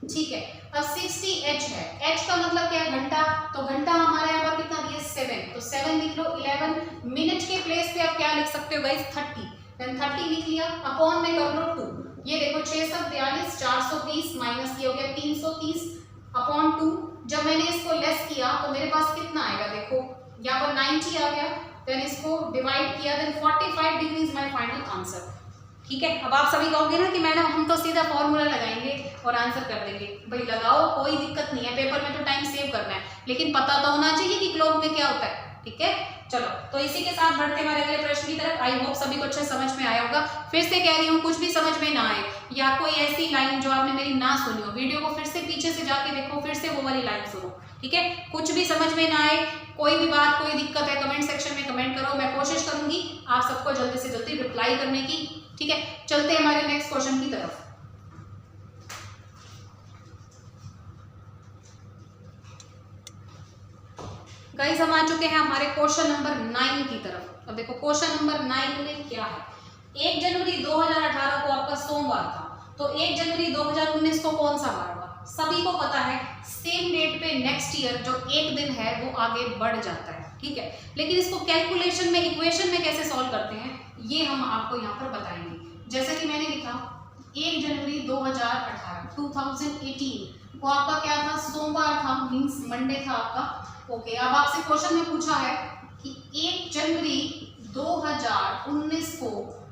Speaker 1: ठीक है। अब 60h है, h का मतलब क्या है? घंटा, तो घंटा हमारे यहाँ पर कितना दिया? 7, तो 7 लिख लो। 11 मिनट के प्लेस पे आप क्या लिख सकते हो गाइस? 30, देन 30 लिख लिया, अपॉन में कर लो 2। ये देखो 6 7 42, 420 माइनस ये हो गया 330 अपॉन 2। जब मैंने इसको लेस किया तो मेरे पास कितना आएगा? देखो यहाँ पर 90 आ गया, देन इसको डिवाइड किया, then 45 degree is my final answer. ठीक है, अब आप सभी कहोगे ना कि मैडम हम तो सीधा फॉर्मूला लगाएंगे और आंसर कर देंगे। भाई लगाओ, कोई दिक्कत नहीं है, पेपर में तो टाइम सेव करना है, लेकिन पता तो होना चाहिए कि क्लॉक में क्या होता है। ठीक है, चलो तो इसी के साथ बढ़ते हमारे अगले प्रश्न की तरफ। आई होप सभी को अच्छे समझ में आया होगा। फिर से कह रही हूँ, कुछ भी समझ में ना आए या कोई ऐसी लाइन जो आपने मेरी ना सुनी हो, वीडियो को फिर से पीछे से जाके देखो, फिर से वो वाली लाइन सुनो। ठीक है, कुछ भी समझ में ना आए, कोई भी बात, कोई दिक्कत है, कमेंट सेक्शन में कमेंट करो, मैं कोशिश करूंगी आप सबको जल्दी से जल्दी रिप्लाई करने की। ठीक है, चलते हैं हमारे नेक्स्ट क्वेश्चन की तरफ। गाइस हम आ चुके हैं हमारे क्वेश्चन नंबर 9 की तरफ। अब देखो क्वेश्चन नंबर 9 में क्या है। 1 जनवरी 2018 को आपका सोमवार था, तो 1 जनवरी 2019 को कौन सा वार हुआ? सभी को पता है, सेम डेट पे नेक्स्ट ईयर जो एक दिन है वो आगे बढ़ जाता है। ठीक है, लेकिन इसको कैलकुलेशन में, इक्वेशन में कैसे सॉल्व करते हैं, ये हम आपको यहाँ पर बताएंगे। जैसे कि मैंने लिखा 1 जनवरी 2018 वो आपका क्या था? सोमवार था, मीन्स मंडे था आपका। ओके, अब आपसे क्वेश्चन में पूछा है कि 1 जनवरी 2019 को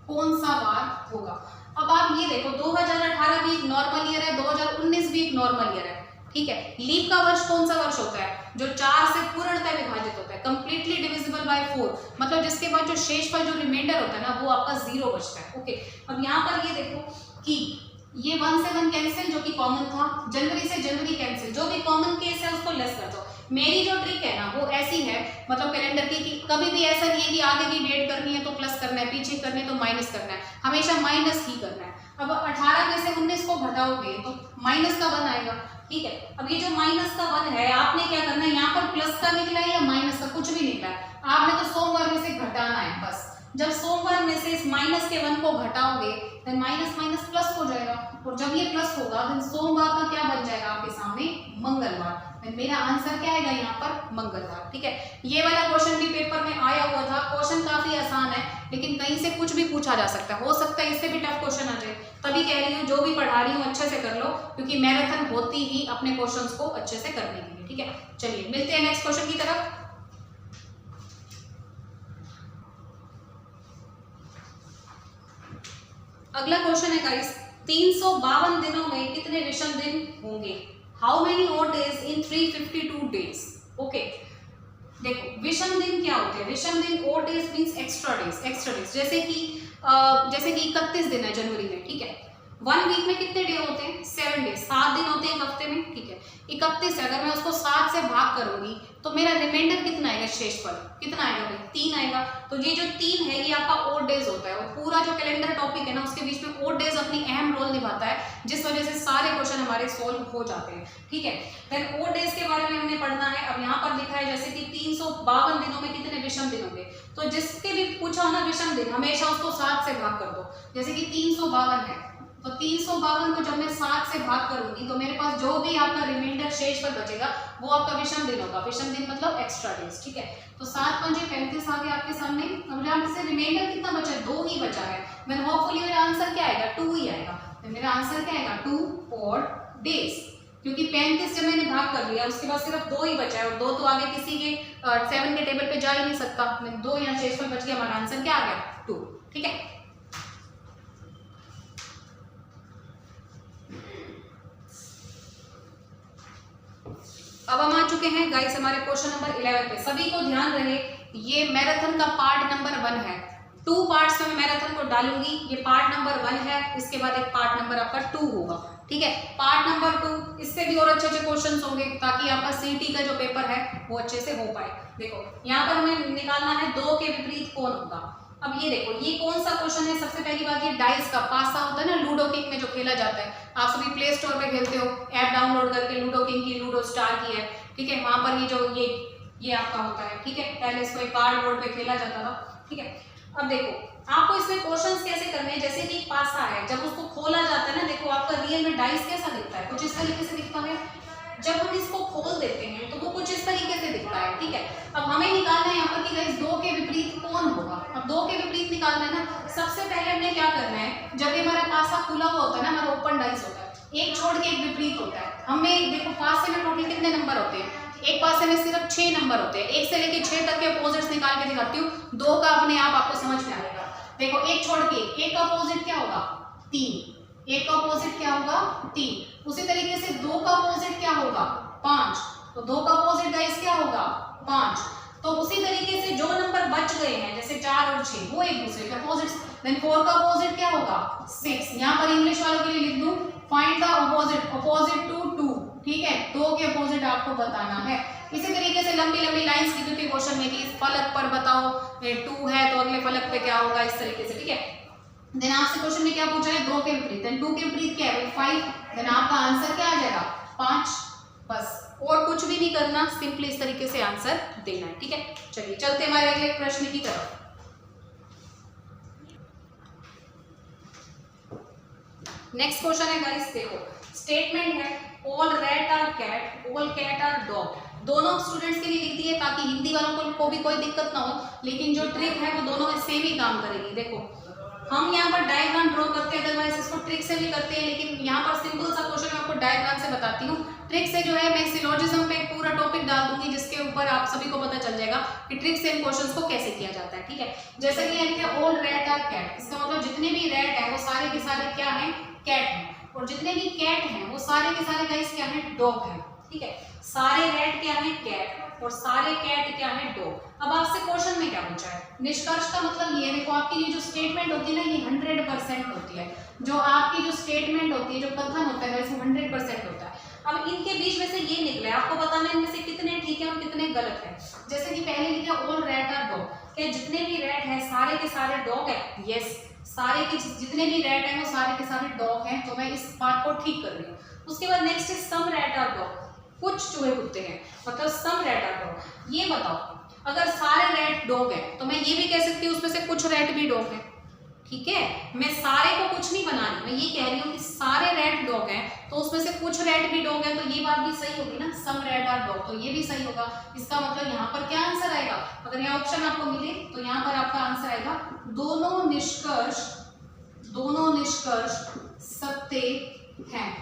Speaker 1: कौन सा वार होगा। अब आप ये देखो 2018 भी एक नॉर्मल ईयर है, 2019 भी एक नॉर्मल ईयर है। ठीक है, लीप का वर्ष कौन सा वर्ष होता है? जो 4 से पूर्णतः विभाजित होता है, कंप्लीटली डिविजिबल बाय 4, मतलब जिसके बाद जो शेषफल, जो रिमाइंडर होता है ना, वो आपका 0 बचता है। ओके, अब यहाँ पर ये देखो कि ये 1 से 1 कैंसिल, जो कि कॉमन था, जनवरी से जनवरी कैंसिल, जो भी कॉमन केस है उसको लेस कर दो। मेरी जो ट्रिक है ना वो ऐसी है, मतलब कैलेंडर की, कि कभी भी ऐसा नहीं है कि आगे की डेट करनी है तो प्लस करना है, पीछे करनी है तो माइनस करना है, हमेशा माइनस ही करना है। अब 18 में से 19 को घटाओगे तो माइनस का 1 आएगा। ठीक है, अब ये जो माइनस का 1 है, आपने क्या करना है, यहाँ पर प्लस का निकला है या माइनस का, कुछ भी निकला है, आपने तो सोमवार में से घटाना है बस। जब सोमवार में से इस माइनस के 1 को घटाओगे तो माइनस माइनस प्लस हो जाएगा, और जब ये प्लस होगा तो सोमवार का क्या बन जाएगा आपके सामने? मंगलवार। मेरा आंसर क्या आएगा यहाँ पर? मंगलवार। ठीक है, ये वाला क्वेश्चन भी पेपर में आया हुआ था। क्वेश्चन काफी आसान है, लेकिन कहीं से कुछ भी पूछा जा सकता है, हो सकता है इससे भी टफ क्वेश्चन आ जाए। तभी कह रही हूँ, जो भी पढ़ा रही हूँ अच्छे से कर लो, क्योंकि मैराथन होती ही अपने क्वेश्चंस को अच्छे से करने के लिए। ठीक है, चलिए मिलते हैं नेक्स्ट क्वेश्चन की तरफ। अगला क्वेश्चन है गाइस, 352 दिनों में कितने विषम दिन होंगे? How many odd days in 352 days? Okay, देखो विषम दिन क्या होते हैं? विषम दिन, odd days means extra days. जैसे कि 31 दिन है जनवरी में। ठीक है, 1 वीक में कितने डे होते हैं? 7 डेज, 7 दिन होते हैं एक हफ्ते में। ठीक है, 31 है, अगर मैं उसको 7 से भाग करूंगी तो मेरा रिमाइंडर कितना आएगा? शेषफल कितना आएगा भाई? 3 आएगा। तो ये जो 3 है ये आपका ऑड डेज होता है, और पूरा जो कैलेंडर टॉपिक है ना उसके बीच में ऑड डेज अपनी अहम रोल निभाता है, जिस वजह से सारे क्वेश्चन हमारे सोल्व हो जाते हैं। ठीक है, देन ऑड डेज के बारे में हमने पढ़ना है। अब यहाँ पर लिखा है जैसे कि 352 दिनों में कितने विषम दिन होंगे, तो जिसके भी पूछा हो ना विषम दिन, हमेशा उसको 7 से भाग कर दो। जैसे कि 352 है, तो 352 को जब मैं 7 से भाग करूंगी तो मेरे पास जो भी आपका रिमाइंडर शेषफल बचेगा वो आपका विषम दिन होगा। विषम दिन मतलब एक्स्ट्रा डेज। ठीक है, तो 7 × 5 = 35 आ गया आपके सामने। अब यहाँ से रिमाइंडर कितना बचा है? 2 ही बचा है। देन होपफुली मेरा आंसर क्या आएगा? 2 ही आएगा। तो मेरा आंसर क्या आएगा? 2 ऑड डेज, क्योंकि 35 जब मैंने भाग कर लिया उसके बाद सिर्फ 2 ही बचा है, और 2 तो आगे किसी के 7 के टेबल पे जा ही नहीं सकता। 2 यहाँ शेषफल बच गया, हमारा आंसर क्या आ गया? 2। ठीक है, अब हम आ चुके हैं गाइस हमारे क्वेश्चन नंबर 11 पे। सभी को ध्यान रहे, ये मैराथन का पार्ट नंबर 1 है। 2 पार्ट्स में मैं मैराथन को डालूंगी। ये पार्ट नंबर 1 है, इसके बाद एक पार्ट नंबर आपका 2 होगा, ठीक है। पार्ट नंबर 2 इससे भी और अच्छे अच्छे क्वेश्चंस होंगे ताकि आपका सीईटी का जो पेपर है वो अच्छे से हो पाए। देखो यहाँ पर हमें निकालना है 2 के विपरीत कौन होगा। अब ये देखो ये कौन सा क्वेश्चन है। सबसे पहली बात ये डाइस का पासा होता है ना, लूडो किंग में जो खेला जाता है, आप सभी प्ले स्टोर पे खेलते हो, ऐप डाउनलोड करके लूडो किंग की, लूडो स्टार की है, ठीक है। वहां पर ये जो ये आपका होता है, ठीक है। पहले इसको एक कार्डबोर्ड पे खेला जाता था, ठीक है। अब देखो आपको इसमें क्वेश्चंस कैसे करने हैं। जैसे कि पासा है, जब उसको खोला जाता है ना, देखो आपका रियल में डाइस कैसा दिखता है, कुछ इस तरीके से दिखता है। जब हम इसको खोल देते हैं तो वो कुछ इस तरीके से दिखता है, ठीक है। अब हमें निकालना है यहाँ पर कि गाइस 2 के विपरीत कौन होगा। अब 2 के विपरीत निकालना है ना, सबसे पहले हमने क्या करना है, जब ये हमारा पासा खुला हुआ होता है ना, हमारा ओपन डाइस होता है, एक छोड़ के एक विपरीत होता है। हमें देखो पासे में टोटल कितने नंबर होते हैं, एक पासे में सिर्फ 6 नंबर होते हैं। 1 से लेके 6 तक के अपोजिट्स निकाल के दिखाती हूँ, 2 का अपने आप आपको समझ में आएगा। देखो एक छोड़ के एक का अपोजिट क्या होगा, 3, एक का अपोजिट क्या होगा, 3। उसी तरीके से 2 का अपोजिट क्या होगा, 5, तो 2 का अपोजिट गाइस क्या होगा, 5। तो उसी तरीके से जो नंबर बच गए हैं जैसे 4 और 6 वो एक दूसरे के अपोजिट्स। देन 4 का अपोजिट क्या होगा, 6। यहाँ पर इंग्लिश वालों के लिए लिख दूं, find the opposite, opposite to 2, ठीक है। 2 के अपोजिट आपको बताना है। इसी तरीके से लंबी लंबी लाइंस की क्योंकि क्वेश्चन में कि इस फलक पर बताओ 2 है तो अगले फलक पे क्या होगा, इस तरीके से, ठीक है। देन आपसे क्वेश्चन में क्या पूछा है, 2 के विपरीत, देन 2 के विपरीत क्या है, 5। देन आपका आंसर क्या आ जाएगा, 5। बस और कुछ भी नहीं करना, सिंपली इस तरीके से आंसर देना है, ठीक है। चलिए चलते हमारे अगले प्रश्न की तरफ। नेक्स्ट क्वेश्चन है गाइस, देखो स्टेटमेंट है all rat are cat, all cat are dog. दोनों स्टूडेंट्स के लिए लिख दी है ताकि हिंदी वालों को भी कोई दिक्कत ना हो, लेकिन जो ट्रिक है वो दोनों में सेम ही काम करेगी। देखो हम यहाँ पर डायग्राम ड्रॉ करते हैं, अदरवाइज इसको ट्रिक से भी करते हैं, लेकिन यहाँ पर सिंपल सा क्वेश्चन मैं आपको डायग्राम से बताती हूँ। ट्रिक से जो है मैं सिलोजिज्म पे एक पूरा टॉपिक डाल दूंगी जिसके ऊपर आप सभी को पता चल जाएगा कि ट्रिक से इन क्वेश्चंस को कैसे किया जाता है, ठीक है। जैसे कि यानी कि ऑल रैट आर कैट, इसका मतलब जितने भी रैट है वो सारे के सारे क्या है, कैट है। और जितने भी कैट हैं वो सारे के सारे गाइस क्या है, डॉग है, ठीक है। सारे रैट क्या है, कैट, और सारे कैट क्या है, डॉग। अब आपसे क्वेश्चन में क्या पूछा है, निष्कर्ष का मतलब ये देखो आपकी ये जो स्टेटमेंट होती है ना ये 100% होती है। जो आपकी जो स्टेटमेंट होती है, जो कथन होता है वो 100% होता है। अब इनके बीच में से ये निकला है, आपको बताना है इनमें से कितने ठीक है और कितने गलत है। जैसे कि पहले लिखा ऑल रैट आर डॉग, क्या जितने भी रैट है सारे के सारे डॉग है, यस सारे के जितने भी रैट हैं वो सारे के सारे डॉग हैं, तो मैं इस बात को ठीक कर रही हूँ। उसके बाद नेक्स्ट है सम रैट आर डॉग, कुछ चूहे कुत्ते हैं, मतलब सम रैट आर डॉग। ये बताओ अगर सारे रैट डॉग हैं तो मैं ये भी कह सकती हूँ उसमें से कुछ रैट भी डॉग हैं, ठीक है। मैं सारे को कुछ नहीं बना रही, मैं ये कह रही हूँ कि सारे रैट डॉग हैं तो उसमें से कुछ रैट भी डॉग हैं, तो ये बात भी सही होगी ना, सम रैट आर डॉग, तो ये भी सही होगा। इसका मतलब यहाँ पर क्या आंसर आएगा, अगर यहाँ ऑप्शन आपको मिले तो यहाँ पर आपका आंसर आएगा दोनों निष्कर्ष सत्य हैं,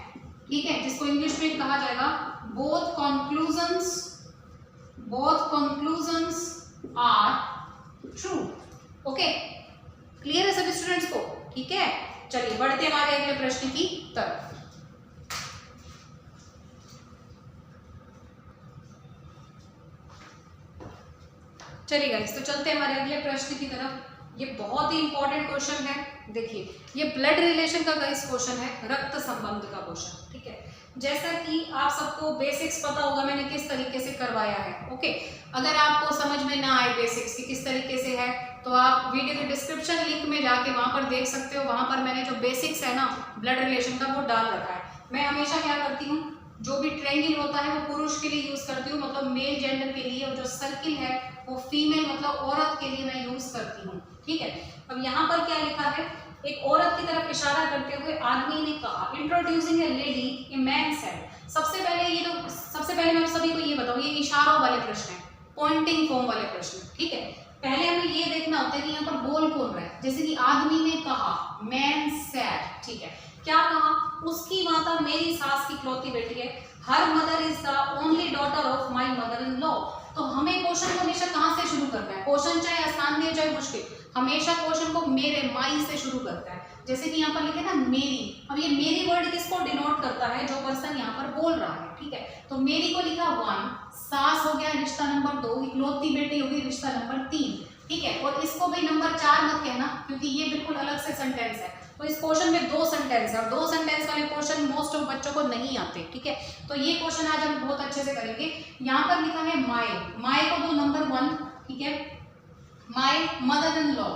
Speaker 1: ठीक है। जिसको इंग्लिश में कहा जाएगा both conclusions are true. Okay, clear है सभी स्टूडेंट्स को, ठीक है। चलिए बढ़ते हमारे अगले प्रश्न की तरफ। चलिए गाइस, तो चलते हैं हमारे अगले प्रश्न की तरफ। ये बहुत ही इंपॉर्टेंट क्वेश्चन है। देखिए ये ब्लड रिलेशन का गाइस क्वेश्चन है, रक्त संबंध का क्वेश्चन, ठीक है। जैसा कि आप सबको बेसिक्स पता होगा मैंने किस तरीके से करवाया है, ओके। अगर आपको समझ में ना आए बेसिक्स की किस तरीके से है तो आप वीडियो के डिस्क्रिप्शन लिंक में जाके वहां पर देख सकते हो। वहां पर मैंने जो बेसिक्स है ना ब्लड रिलेशन का वो डाल रखा है। मैं हमेशा क्या करती हूँ, जो भी ट्रायंगल होता है वो पुरुष के लिए यूज करती हूँ, मतलब मेल जेंडर के लिए, और जो सर्किल है वो फीमेल मतलब औरत के लिए मैं यूज करती हूँ, ठीक है। अब यहाँ पर क्या लिखा है, एक औरत की तरफ इशारा करते हुए आदमी ने कहा, introducing A lady a man said. सबसे पहले मैं सभी को ये बताऊँ, ये इशारों वाले प्रश्न है, पॉइंटिंग फॉर्म वाले प्रश्न, ठीक है। पहले हमें ये देखना होता है कि यहाँ पर बोल कौन रहा है। जैसे कि आदमी ने कहा, मैन सेड, ठीक है। क्या कहा, उसकी माता मेरी सास की इकलौती बेटी है, her mother is the only daughter of my mother in law. तो हमें क्वेश्चन को हमेशा कहाँ से शुरू करना है, क्वेश्चन चाहे आसान दे चाहे मुश्किल, हमेशा क्वेश्चन को मेरे माई से शुरू करता है। जैसे कि यहाँ पर लिखे ना मेरी, अब ये मेरी वर्ड किसको डिनोट करता है, जो पर्सन यहाँ पर बोल रहा है, ठीक है। तो मेरी को लिखा 1, सास हो गया रिश्ता नंबर 2, इकलौती बेटी होगी रिश्ता नंबर 3। ठीक है। और इसको भाई नंबर 4 मत कहना, क्योंकि ये बिल्कुल अलग से सेंटेंस है। तो इस क्वेश्चन में 2 सेंटेंस है और 2 सेंटेंस वाले क्वेश्चन मोस्ट ऑफ बच्चों को नहीं आते। ठीक है, तो ये क्वेश्चन आज हम बहुत अच्छे से करेंगे। यहाँ पर लिखा है माय, माय को दो नंबर 1। ठीक है, माय मदर इन लॉ।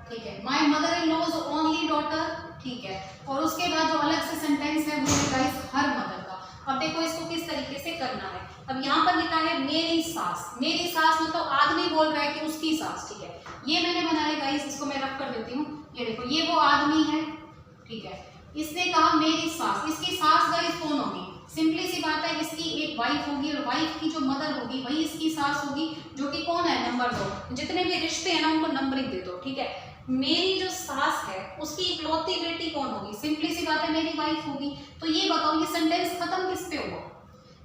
Speaker 1: ठीक है, my mother in law is only daughter. ठीक है, और उसके बाद जो अलग से सेंटेंस है वो है गाइस हर मदर का। अब देखो इसको किस तरीके से करना है। अब यहाँ पर लिखा है मेरी सास, मेरी सास मतलब आदमी बोल रहा है कि उसकी सास। ठीक है, ये मैंने बनाया गाइस, इसको मैं रख कर देती हूँ। ये देखो, ये वो आदमी है। ठीक है, इसने कहा मेरी सास, इसकी सास गाइस कौन होगी? सिंपली सी बात है, इसकी एक वाइफ होगी और वाइफ की जो मदर होगी वही इसकी सास होगी, जो कि कौन है? नंबर 2। जितने भी रिश्ते हैं ना उनको नंबरिंग दे दो। ठीक है, मेरी जो सास है उसकी इकलौती बेटी कौन होगी? सिंपली सी बात है, मेरी वाइफ होगी। तो ये बताओ, ये सेंटेंस खत्म किस पे हुआ?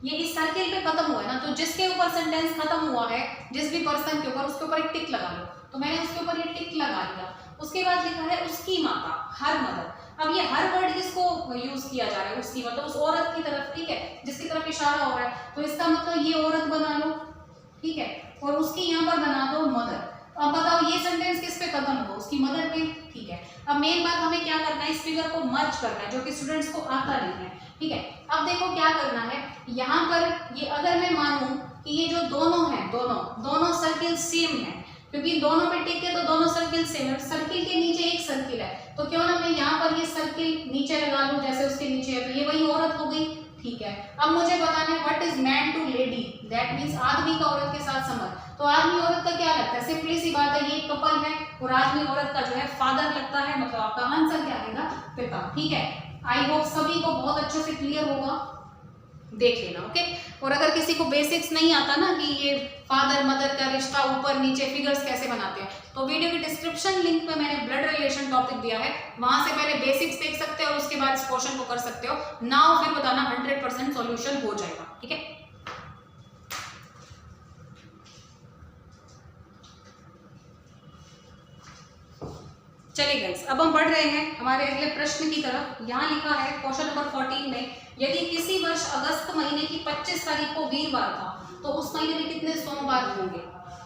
Speaker 1: ये इस सर्किल पे खत्म हुआ है ना। तो जिसके ऊपर सेंटेंस खत्म हुआ है, जिस भी पर्सन के ऊपर, उसके ऊपर एक टिक लगा लो। तो मैंने उसके ऊपर ये टिक लगा लिया। उसके बाद लिखा है उसकी माता, हर मदर। अब ये हर वर्ड किसको यूज किया जा रहा है? उसकी, मतलब उस औरत की तरफ। ठीक है, जिसकी तरफ इशारा हो रहा है, तो इसका मतलब ये औरत बना लो। ठीक है, और उसकी यहाँ पर बना दो मदर। अब बताओ ये सेंटेंस किस पे खत्म हुआ? उसकी मदर पे। ठीक है, अब मेन बात हमें क्या करना है, इस फिगर को मर्ज करना है, जो कि स्टूडेंट्स को आता नहीं है। ठीक है, अब देखो क्या करना है। यहाँ पर ये अगर मैं मानूं कि ये जो दोनों हैं, दोनों सर्किल सेम है, क्योंकि दोनों पे टिक है तो दोनों सर्किल सेम है। सर्किल के नीचे एक सर्किल है, तो क्यों ना मैं यहाँ पर ये सर्किल नीचे लगा लूं, जैसे उसके नीचे है, तो ये वही औरत हो गई। ठीक है, अब मुझे बताना है what is man to lady, that means आदमी का औरत के साथ संबंध। तो आदमी औरत का क्या लगता है? सिंपली सी बात है, ये कपल है और आदमी औरत का जो है फादर लगता है, मतलब आपका आंसर क्या आएगा? पिता। ठीक है, आई होप सभी को बहुत अच्छे से क्लियर होगा, देख लेना। ओके, और अगर किसी को बेसिक्स नहीं आता ना कि ये फादर मदर का रिश्ता ऊपर नीचे फिगर्स कैसे बनाते हैं, तो वीडियो के डिस्क्रिप्शन लिंक में मैंने ब्लड रिलेशन टॉपिक दिया है, वहां से पहले बेसिक्स देख सकते हो और उसके बाद इस क्वेश्चन को कर सकते हो। नाउ फिर बताना 100% सॉल्यूशन हो जाएगा। ठीक है, चलिए गाइस, अब हम बढ़ रहे हैं हमारे अगले प्रश्न की तरफ। यहाँ लिखा है क्वेश्चन नंबर 14 में, यदि किसी वर्ष अगस्त महीने की 25 तारीख को वीरवार था तो उस महीने में कितने सोमवार होंगे?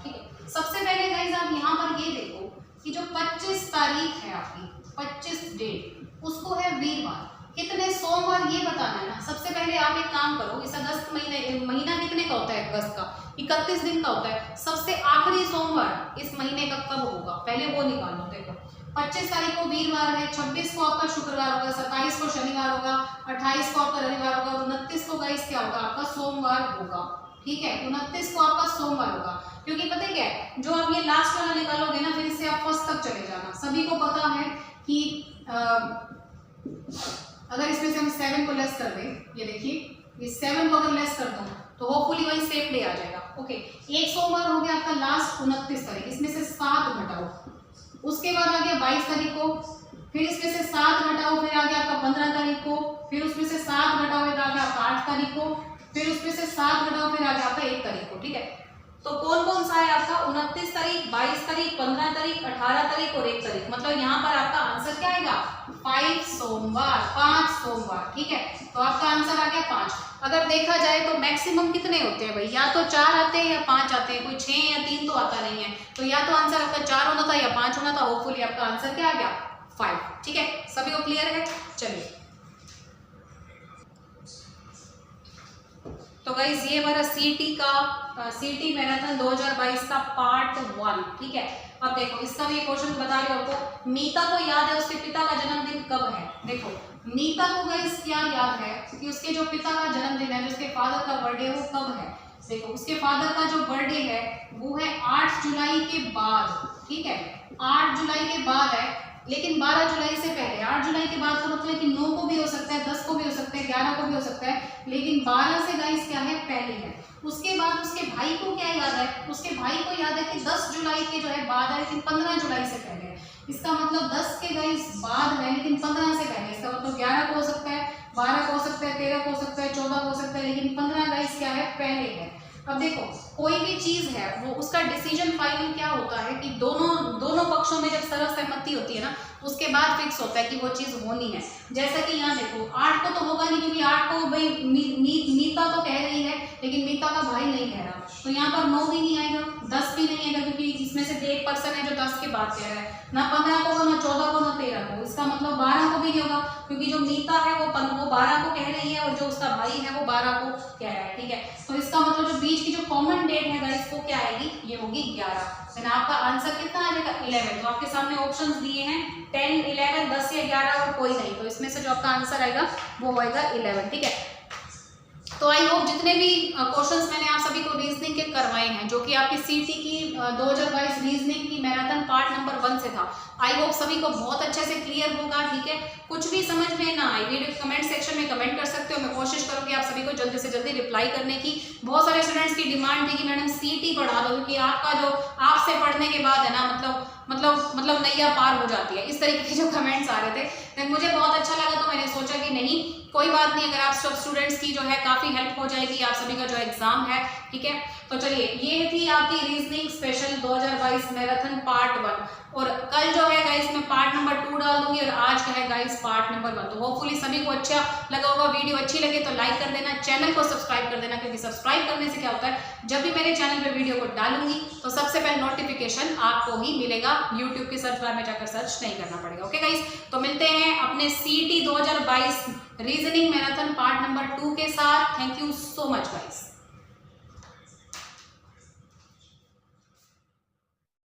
Speaker 1: ठीक है, सबसे पहले गाइस आप यहाँ पर ये देखो कि जो 25 तारीख है आपकी, 25 डेट, उसको है वीरवार। कितने सोमवार ये बताना है ना। सबसे पहले आप एक काम करो, इस अगस्त महीना कितने का होता है? अगस्त का 31 दिन का होता है। सबसे आखिरी सोमवार इस महीने का कब होगा, पहले वो निकालो। देखो 25 तारीख को वीरवार है, 26 को आपका शुक्रवार होगा, 27 को शनिवार होगा, 28 को आपका रविवार होगा और 29 को गाइस क्या होगा? आपका सोमवार होगा। ठीक है, 29 को आपका सोमवार होगा। क्योंकि पता क्या है, जो आप ये लास्ट वाला निकालोगे ना, फिर इससे आप फर्स्ट तक चले जाना। सभी को पता है कि अगर इसमें से हम 7 को लेस कर दें, ये देखिए, ये 7 को अगर लेस कर दूं तो होपफुली वही सेम डे आ जाएगा। ओके, एक सोमवार हो गया आपका लास्ट 29 तारीख, इसमें से 7 घटाओ। उसके बाद आ गया 22 तारीख को, फिर इसमें से 7 घटाओ, फिर आ गया आपका 15 तारीख को, फिर उसमें से 7 घटाओ, फिर आ गया आपका 8 तारीख को, फिर उसमें से 7 घटाओ, फिर आ गया आपका 1 तारीख को। ठीक है, तो कौन कौन सा है आपका? 29 तारीख, 22 तारीख, 15 तारीख, 18 तारीख और 1 तारीख। मतलब यहाँ पर आपका आंसर क्या आएगा? 5 सोमवार, 5 सोमवार। ठीक है, तो आपका आंसर आ गया 5। अगर देखा जाए तो मैक्सिमम कितने होते हैं भाई? या तो 4 आते हैं या 5 आते हैं, कोई 6 या 3 तो आता नहीं है। तो या तो आंसर आपका 4 होना था या 5 होना था। होपफुली आपका आंसर क्या आ गया? 5। ठीक है, सभी को क्लियर है? चलिए, तो गाइज ये हमारा सीटी मैराथन 2022 का पार्ट 1। ठीक है, अब देखो इसका भी क्वेश्चन बता रही हूँ आपको। मीता को याद है उसके पिता का जन्मदिन कब है? देखो मीता को गाइस क्या याद है कि उसके जो पिता का जन्मदिन है, जो उसके फादर का बर्थडे, वो कब है? देखो उसके फादर का जो बर्थडे है वो है 8 जुलाई के बाद। ठीक है, 8 जुलाई के बाद है, लेकिन 12 जुलाई से पहले। 8 जुलाई के बाद का मतलब कि 9 को भी हो सकता है, 10 को भी हो सकता है, 11 को भी हो सकता है, लेकिन 12 से गाइस क्या है? पहले है। उसके बाद उसके भाई को क्या याद है? उसके भाई को याद है कि 10 जुलाई के जो है बाद है, लेकिन 15 जुलाई से पहले है। इसका मतलब 10 के गाइस बाद है, लेकिन 15 से पहले। इसका मतलब 11 को हो सकता है, 12 को हो सकता है, 13 को हो सकता है, 14 को हो सकता है, लेकिन 15 गाइस क्या है? पहले है। अब देखो कोई भी चीज है वो उसका डिसीजन फाइनल क्या होता है कि दोनों पक्षों में जब सर्वसहमति होती है ना उसके बाद फिक्स होता है कि वो चीज होनी है। जैसा कि यहाँ देखो 8 को तो होगा नहीं, क्योंकि 8 को भाई मीता तो कह रही है लेकिन मीता का भाई नहीं कह रहा, तो यहाँ पर 9 भी नहीं आएगा, 10 भी नहीं आएगा, क्योंकि इसमें से एक पर्सन है जो 10 के बाद कह रहा है, ना 15 को ना 14 को ना 13 को, इसका मतलब 12 को भी नहीं होगा, क्योंकि जो मीता है वो 12 को कह रही है और जो उसका भाई है वो 12 को कह रहा है। ठीक है, तो इसका मतलब जो बीच की जो कॉमन डेट है गाइस वो क्या आएगी, ये होगी 11। देन आपका आंसर कितना आ जाएगा 11। तो आपके सामने ऑप्शंस दिए हैं 10, 11, 10 या 11 और कोई नहीं, तो इसमें से जो आपका आंसर आएगा वो आएगा 11। ठीक है, तो आई होप जितने भी क्वेश्चंस मैंने आप सभी को रीजनिंग के करवाए हैं, जो कि आपकी सीटी की 2022 रीजनिंग की मैराथन पार्ट नंबर 1 से था, आई होप सभी को बहुत अच्छे से क्लियर होगा। ठीक है, कुछ भी समझ में ना आए वीडियो कमेंट सेक्शन में कमेंट कर सकते हो, मैं कोशिश करूंगी आप सभी को जल्दी से जल्दी रिप्लाई करने की। बहुत सारे स्टूडेंट्स की डिमांड थी कि मैडम सीटी पढ़ा दो, क्योंकि आपका जो आपसे पढ़ने के बाद है ना मतलब नैया पार हो जाती है, इस तरीके के जो कमेंट्स आ रहे थे। तो मुझे बहुत अच्छा लगा, तो मैंने सोचा कि नहीं कोई बात नहीं, अगर आप सब स्टूडेंट्स की जो है काफ़ी हेल्प हो जाएगी आप सभी का जो एग्जाम है। ठीक है, तो चलिए ये थी आपकी रीजनिंग स्पेशल 2022 मैराथन पार्ट 1, और कल जो है गाइस मैं पार्ट नंबर 2 डाल दूंगी और आज का है गाइस पार्ट नंबर 1। तो होपफुली सभी को अच्छा लगा होगा, वीडियो अच्छी लगे तो लाइक कर देना, चैनल को सब्सक्राइब कर देना, क्योंकि सब्सक्राइब करने से क्या होता है जब भी मेरे चैनल पे वीडियो को डालूंगी तो सबसे पहले नोटिफिकेशन आपको ही मिलेगा, यूट्यूब के सर्च बार में जाकर सर्च नहीं करना पड़ेगा। ओके गाइस, तो मिलते हैं अपने सीटी 2022 रीजनिंग मैराथन पार्ट नंबर 2 के साथ। Thank you so much guys.